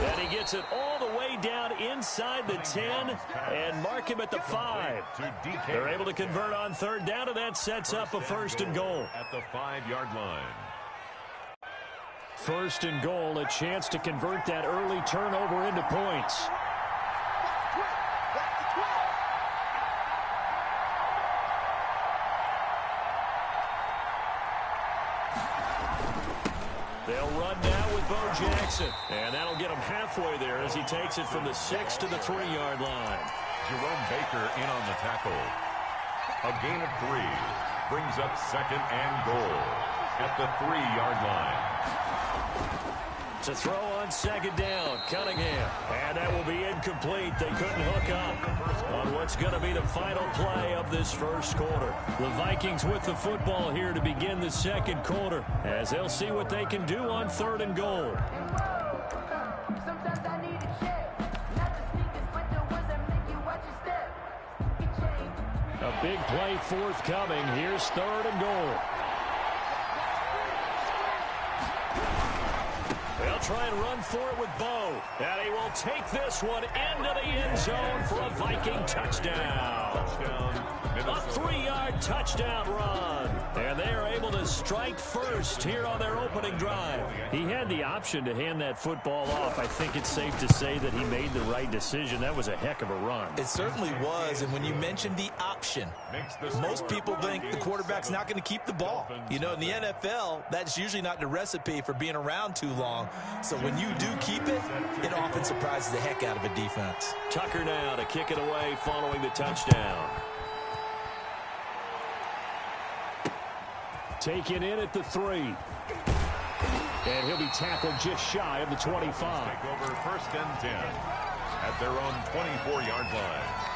Speaker 1: And he gets it all the way down inside the 10 and mark him at the 5. They're able to convert on 3rd down, and that sets up a 1st and goal.
Speaker 7: At the 5-yard line.
Speaker 1: 1st and goal, a chance to convert that early turnover into points. They'll run now with Bo Jackson. And that'll get him halfway there as he takes it from the 6 to the 3-yard line.
Speaker 7: Jerome Baker in on the tackle. A gain of 3 brings up 2nd and goal at the 3-yard line.
Speaker 1: To throw on 2nd down, Cunningham. And that will be incomplete. They couldn't hook up on what's going to be the final play of this 1st quarter. The Vikings with the football here to begin the 2nd quarter as they'll see what they can do on 3rd and goal. A big play forthcoming. Here's 3rd and goal. They'll try and run for it with Bo. And he will take this one into the end zone for a Viking touchdown. A 3-yard touchdown run. And they are able to strike first here on their opening drive. He had the option to hand that football off. I think it's safe to say that he made the right decision. That was a heck of a run.
Speaker 2: It certainly was. And when you mentioned the option, most people think the quarterback's not going to keep the ball. You know, in the NFL, that's usually not the recipe for being around too long. So when you do keep it, it often surprises the heck out of a defense.
Speaker 1: Tucker now to kick it away following the touchdown. Taken in at the 3. And he'll be tackled just shy of the 25.
Speaker 7: Take over 1st and 10 at their own 24-yard line.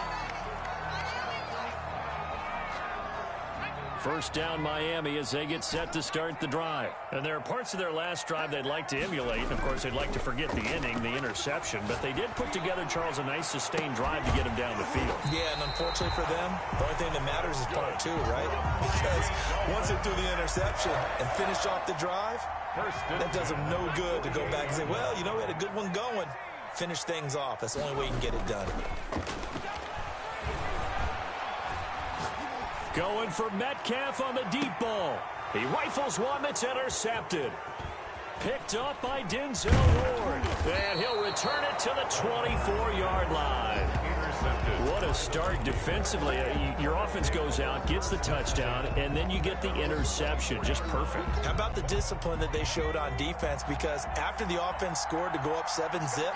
Speaker 1: First down Miami as they get set to start the drive. And there are parts of their last drive they'd like to emulate. And of course, they'd like to forget the inning, the interception. But they did put together, Charles, a nice sustained drive to get him down the field.
Speaker 2: Yeah, and unfortunately for them, the only thing that matters is part 2, right? Because once they threw the interception and finished off the drive, that does them no good to go back and say, well, you know, we had a good one going. Finish things off. That's the only way you can get it done.
Speaker 1: Going for Metcalf on the deep ball. He rifles one that's intercepted. Picked up by Denzel Ward. And he'll return it to the 24-yard line. What a start defensively. Your offense goes out, gets the touchdown, and then you get the interception. Just perfect.
Speaker 2: How about the discipline that they showed on defense? Because after the offense scored to go up 7-zip,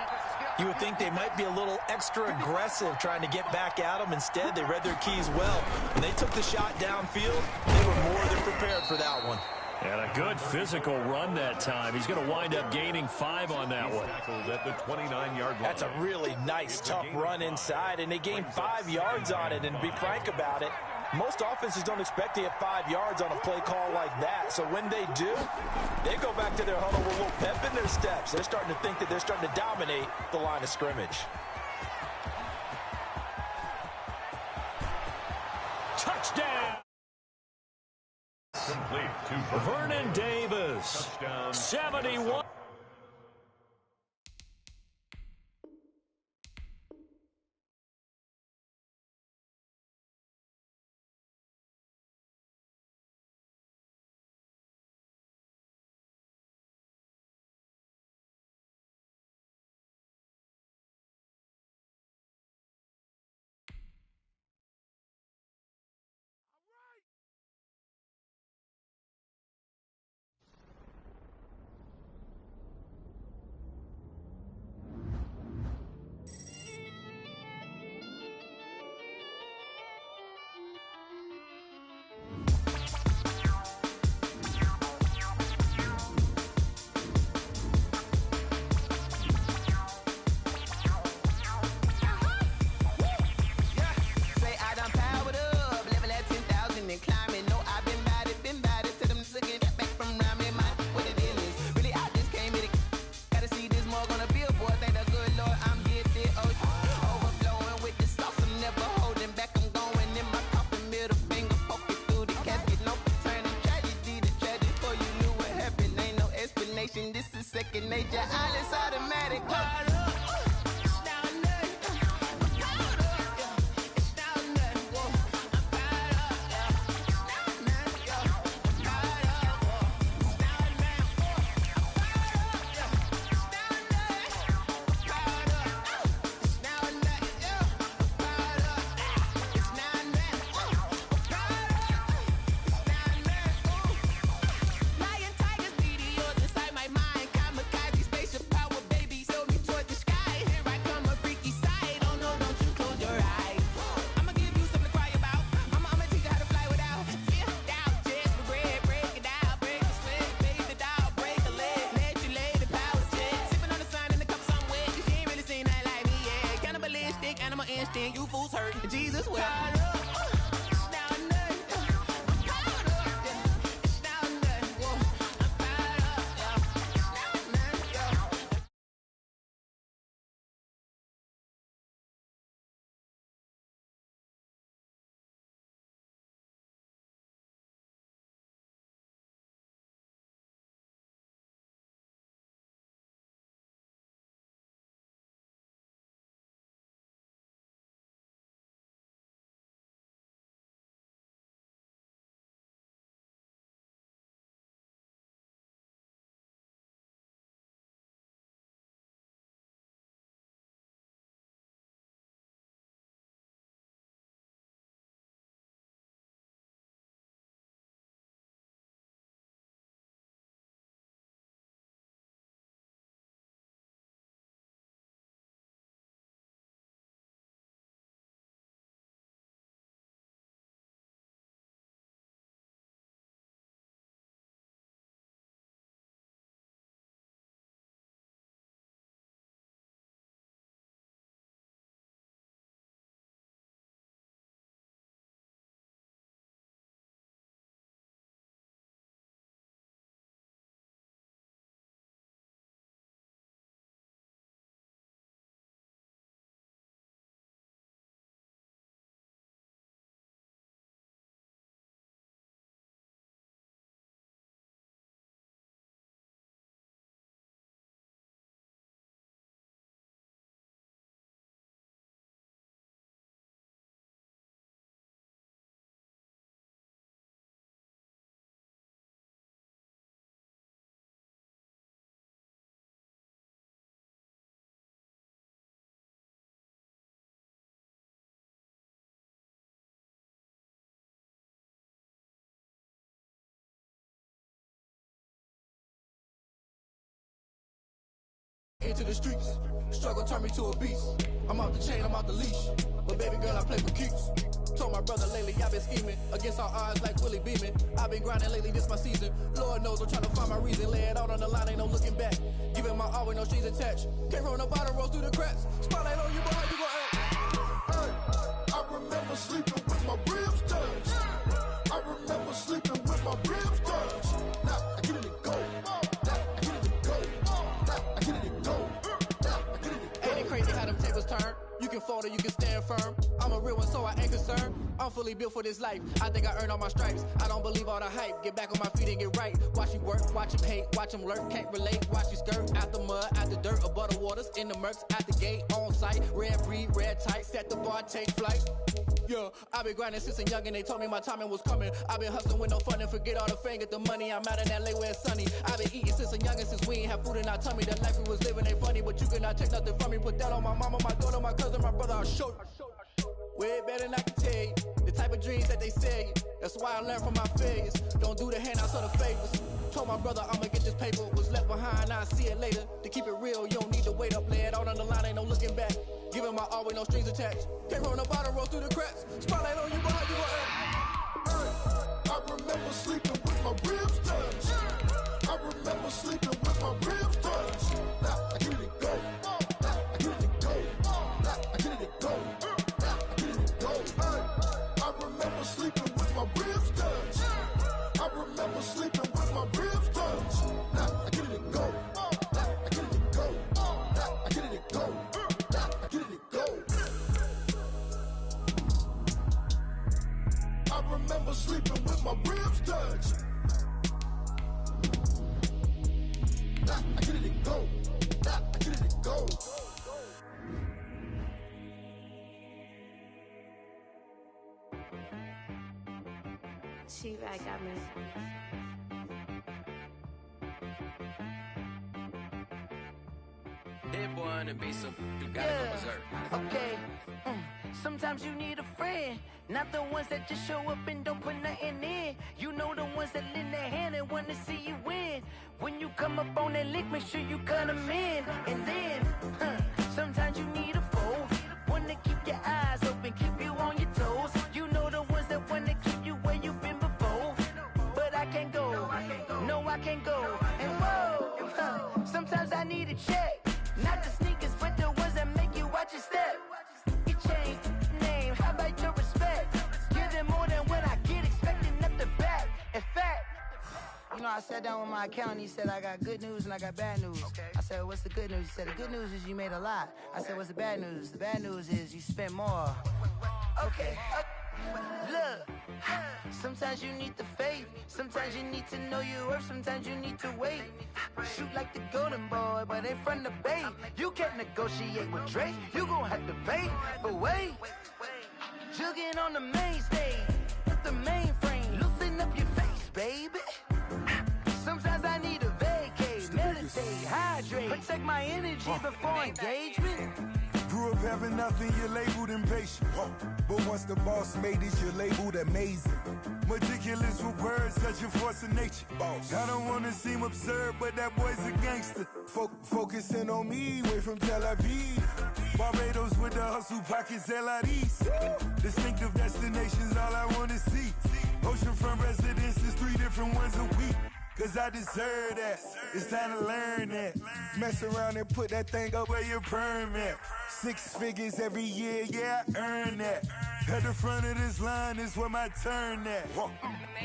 Speaker 2: you would think they might be a little extra aggressive trying to get back at them. Instead, they read their keys well. When they took the shot downfield, they were more than prepared for that one.
Speaker 1: And a good physical run that time. He's going to wind up gaining 5 on that one.
Speaker 7: Tackled at the 29-yard line.
Speaker 2: That's a really nice, tough run inside, and they gained 5 yards on it. And to be frank about it, most offenses don't expect to get 5 yards on a play call like that. So when they do, they go back to their huddle with a little pep in their steps. They're starting to think that they're starting to dominate the line of scrimmage.
Speaker 1: Touchdown!
Speaker 7: Complete to
Speaker 1: Vernon Davis.
Speaker 7: Touchdown.
Speaker 1: 71.
Speaker 5: This is second nature. All is automatic. You fools hurt. Jesus will.
Speaker 8: into the streets. Struggle turned me to a beast. I'm off the chain, I'm off the leash. But baby girl, I play for keeps. Told my brother lately I've been scheming against all odds like Willie Beeman. I've been grinding lately, this my season. Lord knows I'm trying to find my reason. Lay it out on the line, ain't no looking back. Giving my all with no strings attached. Came from the bottom, rose through the cracks. Spotlight on you, boy, how you gon' act? Hey, I remember sleeping with my ribs touched. I remember sleeping with my ribs touched. Now I get it and go. Now I get it and go. Now I get it and go. Now I get it and go. Ain't it crazy how them tables turn? You can fold or you can stand firm. I'm a real one, so I ain't concerned. I'm fully built for this life. I think I earned all my stripes. I don't believe all the hype. Get back on my feet and get right. Watch you work, watch him hate, watch him lurk. Can't relate, watch you skirt. Out the mud, out the dirt, above the waters, in the murks, out the gate, on site. Red breed, red tight, set the bar, take flight. Yeah, I've been grinding since a young and they told me my timing was coming. I've been hustling with no fun and forget all the fame, get the money. I'm out in LA where it's sunny. I've been eating since a youngin' since we ain't have food in our tummy. The life we was living ain't funny, but you cannot take nothing from me. Put that on my mama, my daughter, my cousin, my brother, I'll show you. Way better than I can tell you. The type of dreams that they sell you. That's why I learned from my failures. Don't do the handouts or the favors. Told my brother I'ma get this paper. Was left behind, I'll see it later. To keep it real, you don't need to wait up. Lay it out on the line, ain't no looking back. Giving my all with no strings attached. Came from the bottom, rose through the cracks. Spotlight on you, but how you gon' act? I remember sleeping with my ribs touched. I remember sleeping with my ribs touched. Now I get it and go. Now I get it and go. Now I get it and go. Now I get it and go. I remember sleeping with my ribs touched. I remember sleeping with my ribs touched. Now I get it and go. Now I get it and go. Now I get it and go. Now I get it and go. I remember sleeping with my ribs touched. Now I get it and go. Now I get it and go.
Speaker 9: She right got me.
Speaker 6: That boy on the beat, so you gotta go berserk.
Speaker 10: Okay. Sometimes you need a friend, not the ones that just show up and don't put nothing in. You know the ones that lend their hand and want to see you win. When you come up on that lick, make sure you cut them in. And then, sometimes you need a foe, one to keep your eyes open, keep you on your toes. You know the ones that want to keep you where you've been before. But I can't go, no I can't go. And whoa, sometimes I need a check, not the sneakers, but the ones that make you watch your step. You change name, how about your respect? Give them more than what I get, expecting nothing back. In fact, you know, I sat down with my accountant, he said, I got good news and I got bad news. I said, what's the good news? He said, the good news is you made a lot. I said, what's the bad news? The bad news is you spent more. Okay, look, sometimes you need the faith, sometimes you need to know your worth, sometimes you need to wait. Shoot like the golden boy, but ain't from the bay. You can't negotiate with Drake, you gon' have to pay. But wait, jugging on the main stage, with the mainframe, loosen up your face, baby. Sometimes I need a vacate, meditate, hydrate, protect my energy before engagement.
Speaker 11: Grew up having nothing, you're labeled impatient. But once the boss made it, you're labeled amazing. Meticulous with words, such a force of nature. I don't wanna seem absurd, but that boy's a gangster. Focusing on me, way from Tel Aviv. Barbados with the hustle, pockets LIDs. Distinctive destinations, all I wanna see. Oceanfront residences, 3 different ones a week. Cause I deserve that, it's time to learn that. Mess around and put that thing up where your permit. 6 figures every year, yeah, I earn that. At the front of this line is where my turn at.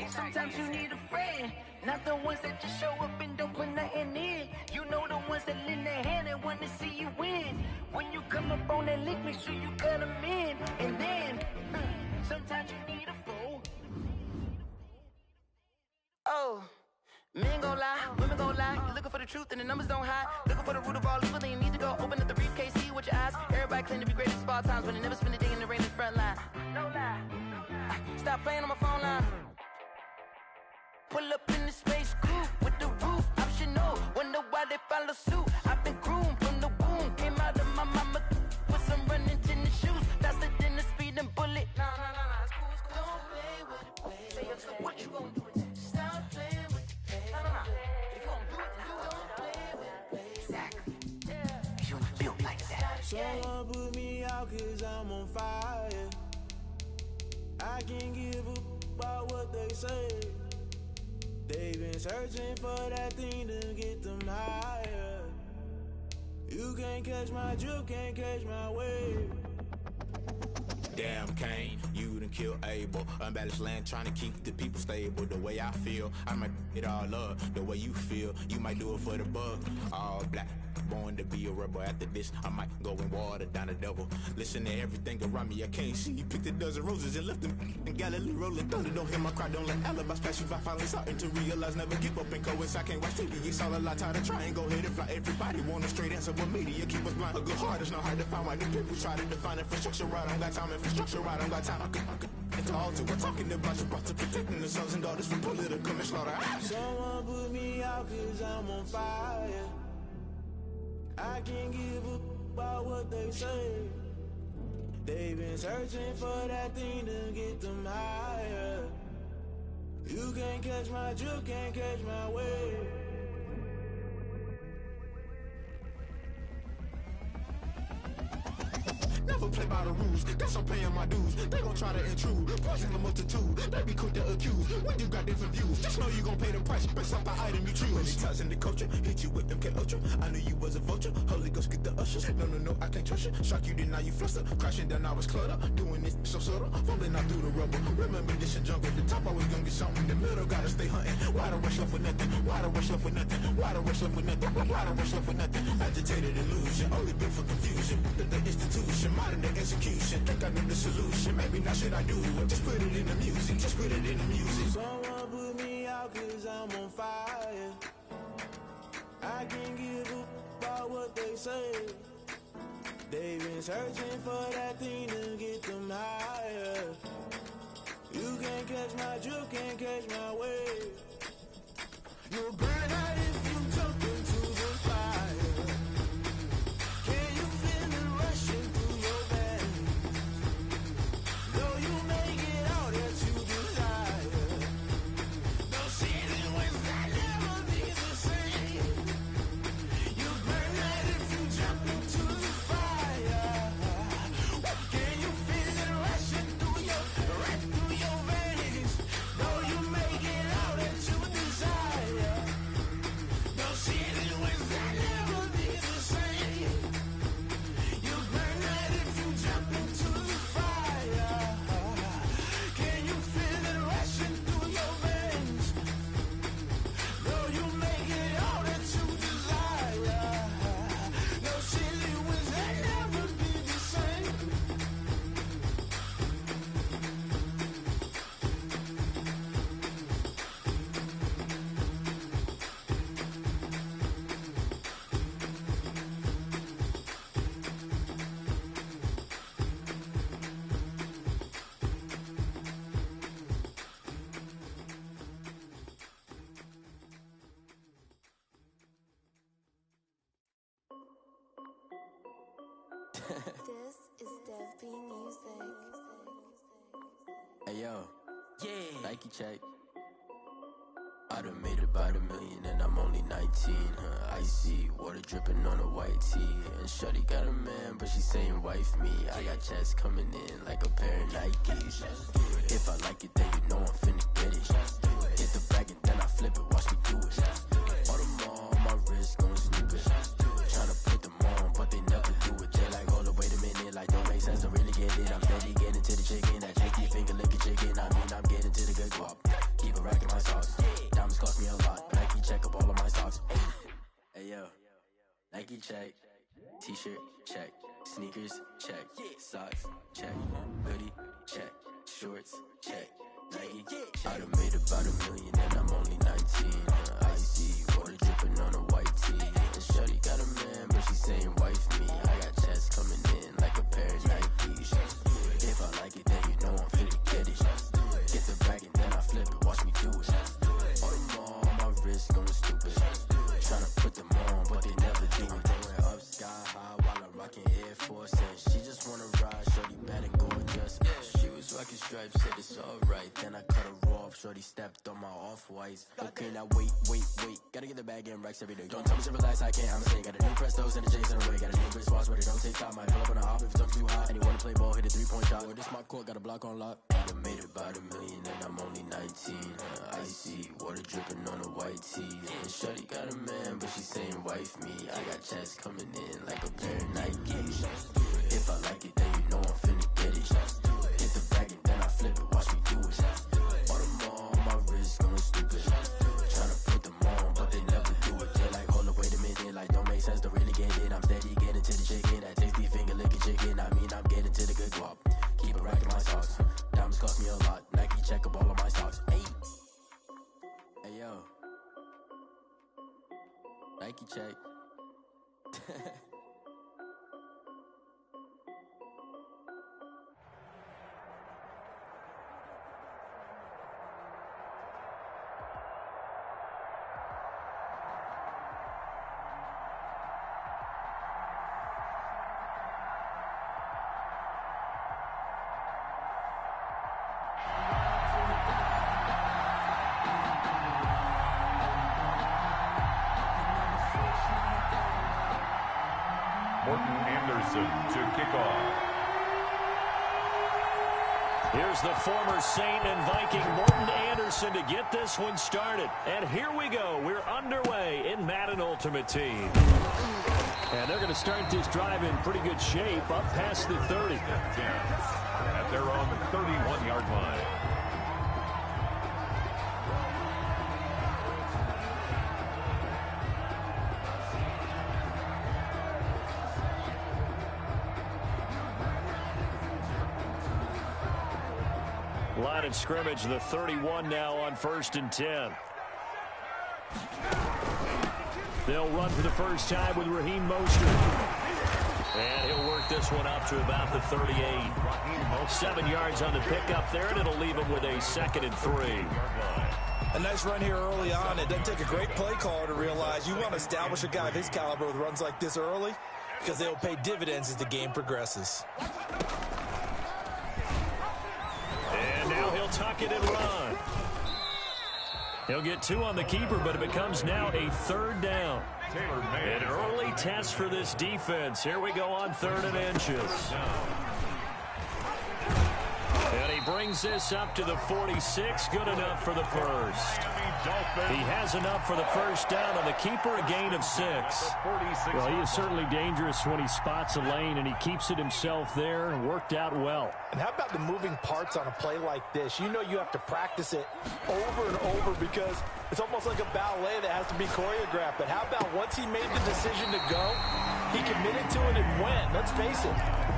Speaker 10: Sometimes you need a friend, not the ones that just show up and don't put nothing in. You know the ones that lend their hand and want to see you win. When you come up on that lick, make sure you cut them in. And then, sometimes you need a foe. Oh. Men gon' lie, women gon' lie. You're looking for the truth and the numbers don't hide. Looking for the root of all evil, then you need to go open up the briefcase, see with your eyes. Everybody claim to be greatest of all times, but they never spend a day in the rain in the front line. No lie. Stop playing on my phone line. Pull up in the space coupe with the roof optional. Wonder why they follow suit. I've been groomed from the womb. Came out of my mama with some running tennis shoes. Faster than the speeding bullet. Nah, it's cool, it's cool. Don't play with it, play. Say, so what you gon' do with that? Stop playing with it. If you gon' do it, then don't play with it. Exactly. Yeah.
Speaker 12: Someone put me out cause I'm on fire. I can't give a about what they say. They've been searching for that thing to get them higher. You can't catch my drift, can't catch my wave.
Speaker 13: Damn, Kane, you done killed Abel. Unbalanced land, trying to keep the people stable. The way I feel, I might it all up. The way you feel, you might do it for the bug. All black, born to be a rebel. After this, I might go and water down the devil. Listen to everything around me, I can't see. Picked a dozen roses and left them in Galilee rolling thunder. Don't hear my cry, don't let alibis pass you. I finally starting to realize, never give up and coincide. I can't watch TV, it's all a lot. Tired of trying, go ahead and fly. Everybody want a straight answer, but media keep us blind. A good heart is not hard to find. Why the people try to define infrastructure right? I don't got time, infrastructure right, I don't got time. I could it's all to. We're talking about you, about to protecting the sons and daughters from political and slaughter.
Speaker 12: Someone put me out cause I'm on fire. I can't give a about what they say. They've been searching for that thing to get them higher. You can't catch my drift, can't catch my wave.
Speaker 13: Never play by the rules, guess I'm paying my dues. They gon' try to intrude, poison the multitude. They be quick to accuse, when you got different views. Just know you gon' pay the price, based off the item you choose. Many times in the culture, hit you with MK Ultra. I knew you was a vulture, Holy Ghost get the ushers. No, I can't trust you. Shock you, then now you fluster. Crashing down, I was cluttered. Doing this so subtle, fumbling out through the rubble. Remember this a jungle, the top always gonna get something. In the middle, gotta stay hunting. Why the rush left with nothing? Why the rush left with nothing? Why the rush left with nothing? Why the rush left with nothing? Agitated illusion, only built for confusion. The institution, modern day execution. Think I know the solution. Maybe now should I do it? Just put it in the music. Just put it in the music.
Speaker 12: Someone put me out cause I'm on fire. I can't give a about what they say. They've been searching for that thing to get them higher. You can't catch my drift, can't catch my wave. You'll burn out if you jump into the fire. Can you feel it rushing through your veins? Though you may get out that you desire. Those seasons when I never be the same. You burn out if you jump into the fire. Can you feel it rushing through your veins? Though you may get out that you desire. Those seasons when I never be the same. You burn out if you jump into the fire. Can you feel it rushing through your veins? Though you may get all that you desire. No silly winds that never be the same.
Speaker 9: This is Dev B Music.
Speaker 14: Hey yo, yeah, Nike check. I done made about $1 million and I'm only 19. Icy water dripping on a white tee. And shorty got a man, but she saying wife me. I got checks coming in like a pair of Nikes. If I like it, then you know I'm finna get it. Hit the bag and then I flip it, watch me do it. All on my wrist going stupid. Tryna put them on, but they never do it. They like, hold up, wait a minute, like don't make sense, don't really get it. I'm steady getting to the chicken, that tricky finger licking chicken. I mean, I'm getting to the good guap. Keep a rack in my sauce. Diamonds cost me a lot. Nike check up all of my stocks. Hey yo, Nike check. T-shirt check. Sneakers check. Socks check. Hoodie check. Shorts check. Nike. I done made about $1 million and I'm only 19. Icy water dripping on a white tee. And shorty got a man, but she saying wife me. I got checks coming in like a pair of Nikes. If I like it, then you know I'm finna get it. Get the bag and then I flip it, watch me do it. All my wrist going stupid. Tryna put them on, but they never do it. Going up sky high while I'm rocking Air Force. And she just wanna ride, shorty bad and gorgeous. She was rocking stripes, said it's alright. Then I cut her off, shorty stepped on my off-whites. Okay, now wait. Gotta get the bag in racks every day. Don't tell me to relax, I can't, I'm saying. Got a new Prestos and a J's in the way. Got a new Chris Watts, but it don't take time. Might pull up on a hop if it's up too hot. And you wanna play ball, hit a 3-point shot. Or this my court, got a block on lock. I done made about $1 million and I'm only 19. Icy, water dripping on a white tee. And shorty got a man, but she saying wife me. I got checks coming in like a pair of Nikes. If I like it, then you know I'm finna get it. Hit the bag and then I flip it, watch me do it. All them on my wrist going stupid. Tryna put them on, but they never do it. They like, hold up, wait a minute, like don't make sense, don't really get it. I'm steady getting to the chicken, that tasty finger licking chicken. I mean, I'm getting to the good guap. Keep a rack in my socks. Diamonds cost me a lot. Nike check up all of my stocks. Hey yo, Nike check.
Speaker 7: Morton Anderson to kick off.
Speaker 1: Here's the former Saint and Viking Morton Anderson to get this one started. And here we go. We're underway in Madden Ultimate Team. And they're going to start this drive in pretty good shape up past the 30.
Speaker 7: At their own 31-yard line.
Speaker 1: Line of scrimmage, the 31 now on 1st and 10. They'll run for the first time with Raheem Mostert. And he'll work this one up to about the 38. 7 yards on the pickup there, and it'll leave him with a 2nd and 3.
Speaker 2: A nice run here early on. It doesn't take a great play caller to realize you want to establish a guy of his caliber with runs like this early because they'll pay dividends as the game progresses.
Speaker 1: And now he'll tuck it and run. He'll get 2 on the keeper, but it becomes now a 3rd down. An early test for this defense. Here we go on 3rd and inches. And he brings this up to the 46. Good enough for the first. He has enough for the first down on the keeper, a gain of 6.
Speaker 3: Well, he is certainly dangerous when he spots a lane, and he keeps it himself there and worked out well.
Speaker 15: And how about the moving parts on a play like this? You know you have to practice it over and over because it's almost like a ballet that has to be choreographed. But how about once he made the decision to go, he committed to it and went. Let's face it,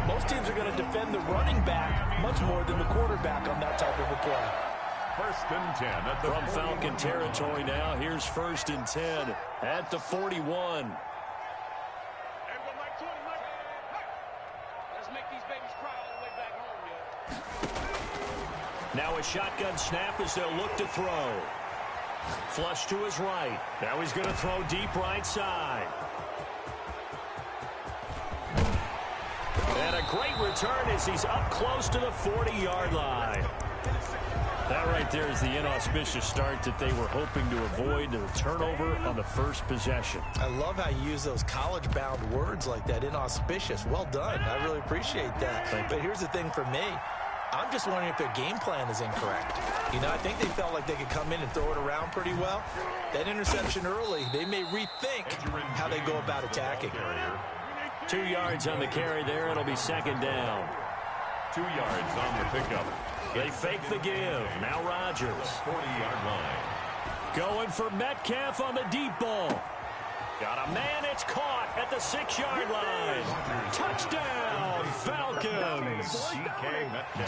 Speaker 15: most teams are going to defend the running back much more than the quarterback on that type of a play.
Speaker 7: 1st and 10 at the
Speaker 1: From Falcon territory now, here's 1st and 10 at the 41. Now a shotgun snap as they'll look to throw. Flush to his right. Now he's going to throw deep right side. And a great return as he's up close to the 40-yard line. That right there is the inauspicious start that they were hoping to avoid, the turnover on the first possession.
Speaker 2: I love how you use those college-bound words like that, inauspicious. Well done. I really appreciate that. But here's the thing for me. I'm just wondering if their game plan is incorrect. You know, I think they felt like they could come in and throw it around pretty well. That interception early, they may rethink how they go about attacking.
Speaker 1: 2 yards on the carry there. It'll be 2nd down.
Speaker 7: 2 yards on the pickup.
Speaker 1: They fake the give. Now Rodgers.
Speaker 7: 40-yard line.
Speaker 1: Going for Metcalf on the deep ball. Got a man. It's caught at the 6-yard line. Touchdown, Falcons.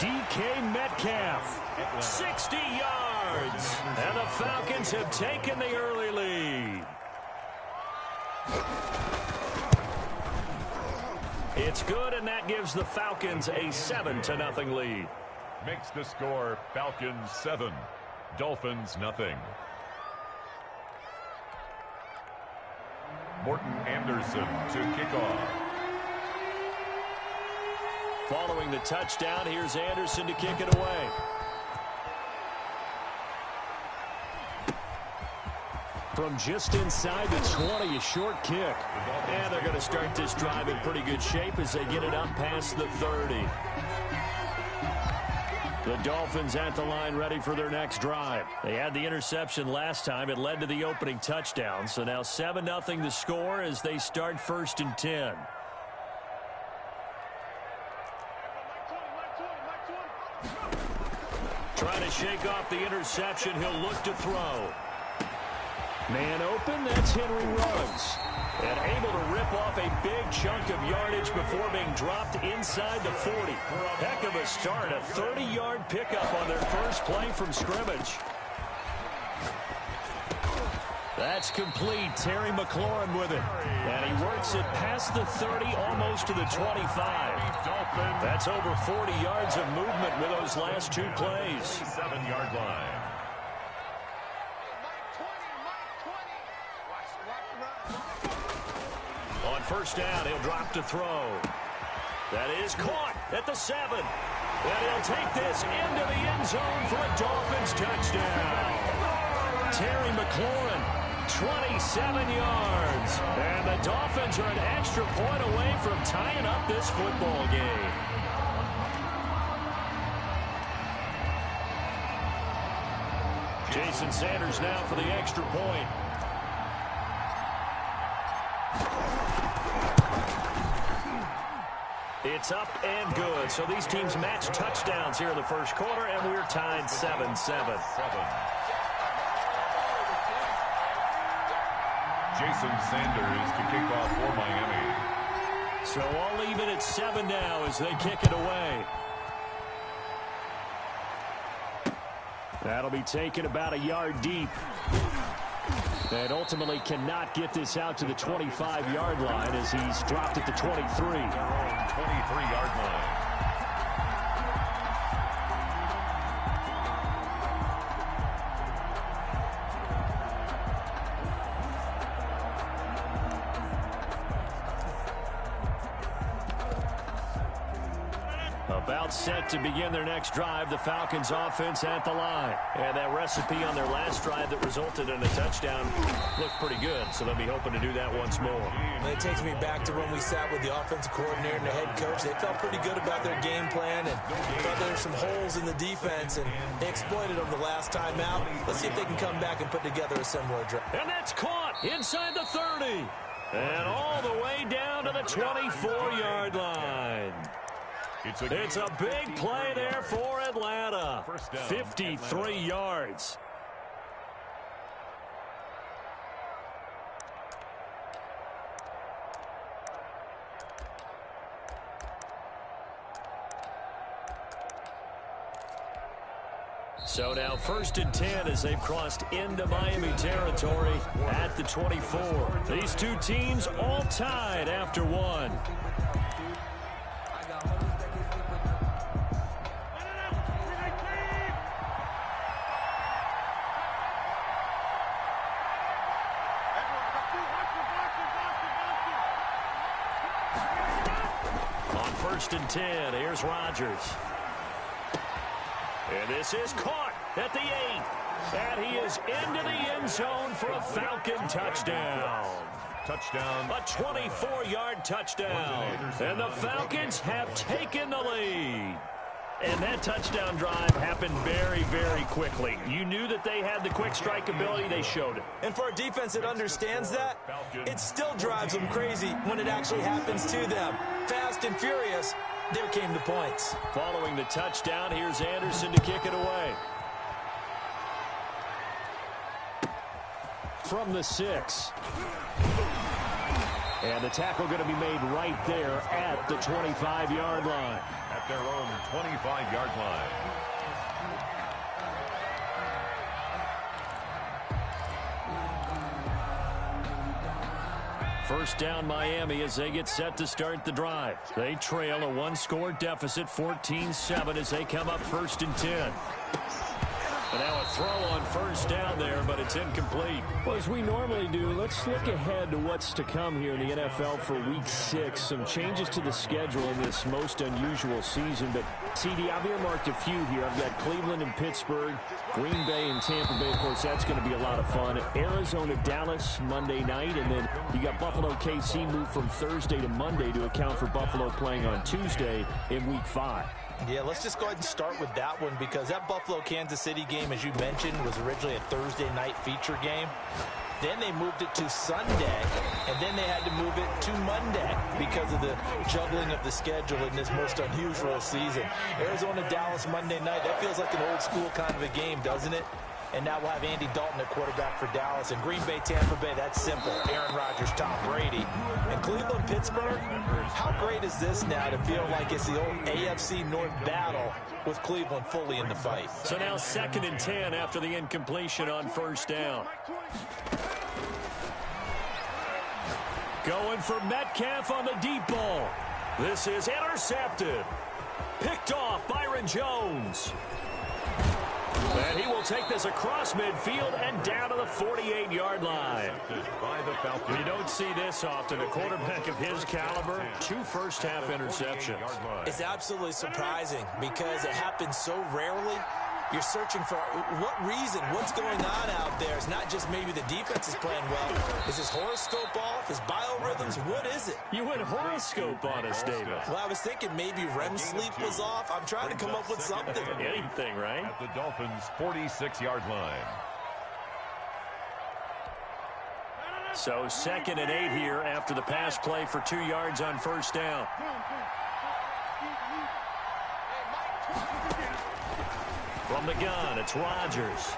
Speaker 1: DK Metcalf. 60 yards. And the Falcons have taken the early lead. It's good, and that gives the Falcons a 7-0 lead.
Speaker 7: Makes the score Falcons 7, Dolphins nothing. Morton Anderson to kick off.
Speaker 1: Following the touchdown, here's Anderson to kick it away. From just inside the 20, a short kick. And they're going to start this drive in pretty good shape as they get it up past the 30. The Dolphins at the line ready for their next drive. They had the interception last time. It led to the opening touchdown. So now 7-0 to score as they start 1st and 10. Trying to shake off the interception. He'll look to throw. Man open, that's Henry Ruggs. And able to rip off a big chunk of yardage before being dropped inside the 40. Heck of a start, a 30-yard pickup on their first play from scrimmage. That's complete. Terry McLaurin with it. And he works it past the 30, almost to the 25. That's over 40 yards of movement with those last 2 plays.
Speaker 7: 7-yard line.
Speaker 1: On first down, he'll drop to throw. That is caught at the 7. And he'll take this into the end zone for a Dolphins touchdown. Terry McLaurin, 27 yards. And the Dolphins are an extra point away from tying up this football game. Jason Sanders now for the extra point. It's up and good. So these teams match touchdowns here in the first quarter, and we're tied 7-7.
Speaker 7: Jason Sanders to kick off for Miami.
Speaker 1: So all even at 7 now as they kick it away. That'll be taken about a yard deep. And ultimately cannot get this out to the 25-yard line as he's dropped at the 23.
Speaker 7: 23-yard line.
Speaker 1: About set to begin their next drive, the Falcons offense at the line. And that recipe on their last drive that resulted in a touchdown looked pretty good, so they'll be hoping to do that once more.
Speaker 2: It takes me back to when we sat with the offensive coordinator and the head coach. They felt pretty good about their game plan and thought there were some holes in the defense, and they exploited them the last time out. Let's see if they can come back and put together a similar drive.
Speaker 1: And that's caught inside the 30. And all the way down to the 24-yard line. It's a big play there for Atlanta. 53 yards. So now 1st and 10 as they've crossed into Miami territory at the 24. These two teams all tied after one. On 1st and 10, here's Rodgers. And this is caught at the 8. And he is into the end zone for a Falcon touchdown.
Speaker 7: Touchdown.
Speaker 1: A 24-yard touchdown. And the Falcons have taken the lead. And that touchdown drive happened very, very quickly. You knew that they had the quick strike ability. They showed it.
Speaker 2: And for a defense that understands that, it still drives them crazy when it actually happens to them. Fast and furious, there came the points.
Speaker 1: Following the touchdown, here's Anderson to kick it away. From the 6. And the tackle going to be made right there at the 25-yard line.
Speaker 7: At their own 25-yard line.
Speaker 1: First down Miami as they get set to start the drive. They trail a one-score deficit, 14-7 as they come up 1st and 10. And now a throw on first down there, but it's incomplete.
Speaker 3: Well, as we normally do, let's look ahead to what's to come here in the NFL for Week 6. Some changes to the schedule in this most unusual season. But, CD, I've earmarked a few here. I've got Cleveland and Pittsburgh, Green Bay and Tampa Bay. Of course, that's going to be a lot of fun. Arizona, Dallas, Monday night. And then you got Buffalo, KC moved from Thursday to Monday to account for Buffalo playing on Tuesday in Week 5.
Speaker 15: Yeah, let's just go ahead and start with that one because that Buffalo-Kansas City game, as you mentioned, was originally a Thursday night feature game. Then they moved it to Sunday, and then they had to move it to Monday because of the juggling of the schedule in this most unusual season. Arizona, Dallas, Monday night, that feels like an old school kind of a game, doesn't it? And now we'll have Andy Dalton at quarterback for Dallas. And Green Bay, Tampa Bay, that's simple. Aaron Rodgers, Tom Brady. And Cleveland, Pittsburgh, how great is this now to feel like it's the old AFC North battle with Cleveland fully in the fight?
Speaker 1: So now 2nd and 10 after the incompletion on first down. Going for Metcalf on the deep ball. This is intercepted. Picked off Byron Jones. And he will take this across midfield and down to the 48-yard line. You don't see this often. A quarterback of his caliber, 2 first-half interceptions.
Speaker 2: It's absolutely surprising because it happens so rarely. You're searching for what reason, what's going on out there. It's not just maybe the defense is playing well. Is his horoscope off? His biorhythms? What is it?
Speaker 1: You went horoscope on us, David.
Speaker 2: Well, I was thinking maybe REM sleep was off. I'm trying to come up with something.
Speaker 1: Anything, right?
Speaker 7: At the Dolphins' 46-yard line.
Speaker 1: So 2nd and 8 here after the pass play for 2 yards on first down. From the gun, it's Rodgers.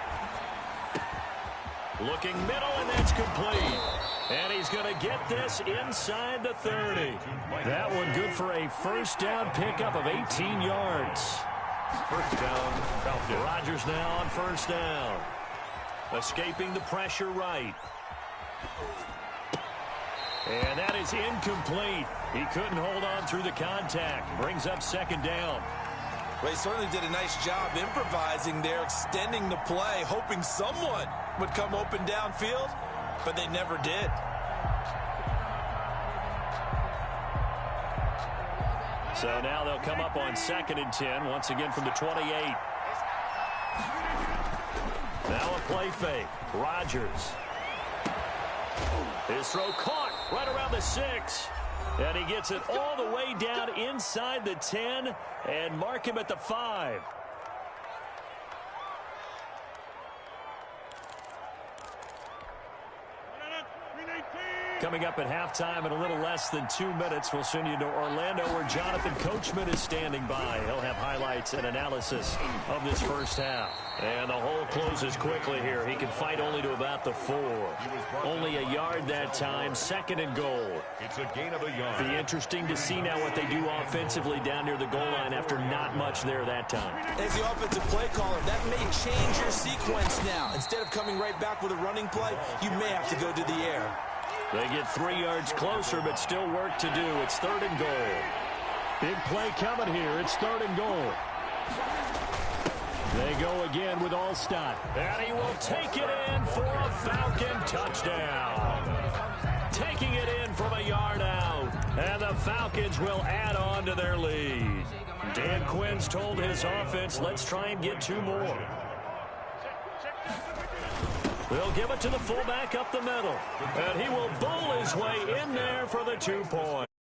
Speaker 1: Looking middle, and that's complete. And he's going to get this inside the 30. That one good for a first down pickup of 18 yards.
Speaker 7: First down, Falcons.
Speaker 1: Rodgers now on first down. Escaping the pressure right. And that is incomplete. He couldn't hold on through the contact. Brings up 2nd down.
Speaker 2: Well, he certainly did a nice job improvising there, extending the play, hoping someone would come open downfield, but they never did.
Speaker 1: So now they'll come up on 2nd and 10, once again from the 28. Now a play fake. Rodgers. His throw caught right around the 6. And he gets it all the way down inside the 10 and mark him at the 5. Coming up at halftime in a little less than 2 minutes, we'll send you to Orlando where Jonathan Coachman is standing by. He'll have highlights and analysis of this first half. And the hole closes quickly here. He can fight only to about the 4. Only a yard that time, 2nd and goal.
Speaker 7: It's a gain of a yard.
Speaker 1: Be interesting to see now what they do offensively down near the goal line after not much there that time.
Speaker 2: As the offensive play caller, that may change your sequence now. Instead of coming right back with a running play, you may have to go to the air.
Speaker 1: They get 3 yards closer, but still work to do. It's 3rd and goal. Big play coming here. It's 3rd and goal. They go again with Allstott. And he will take it in for a Falcon touchdown. Taking it in from a yard out. And the Falcons will add on to their lead. Dan Quinn's told his offense, let's try and get 2 more. They'll give it to the fullback up the middle. And he will bowl his way in there for the 2 points.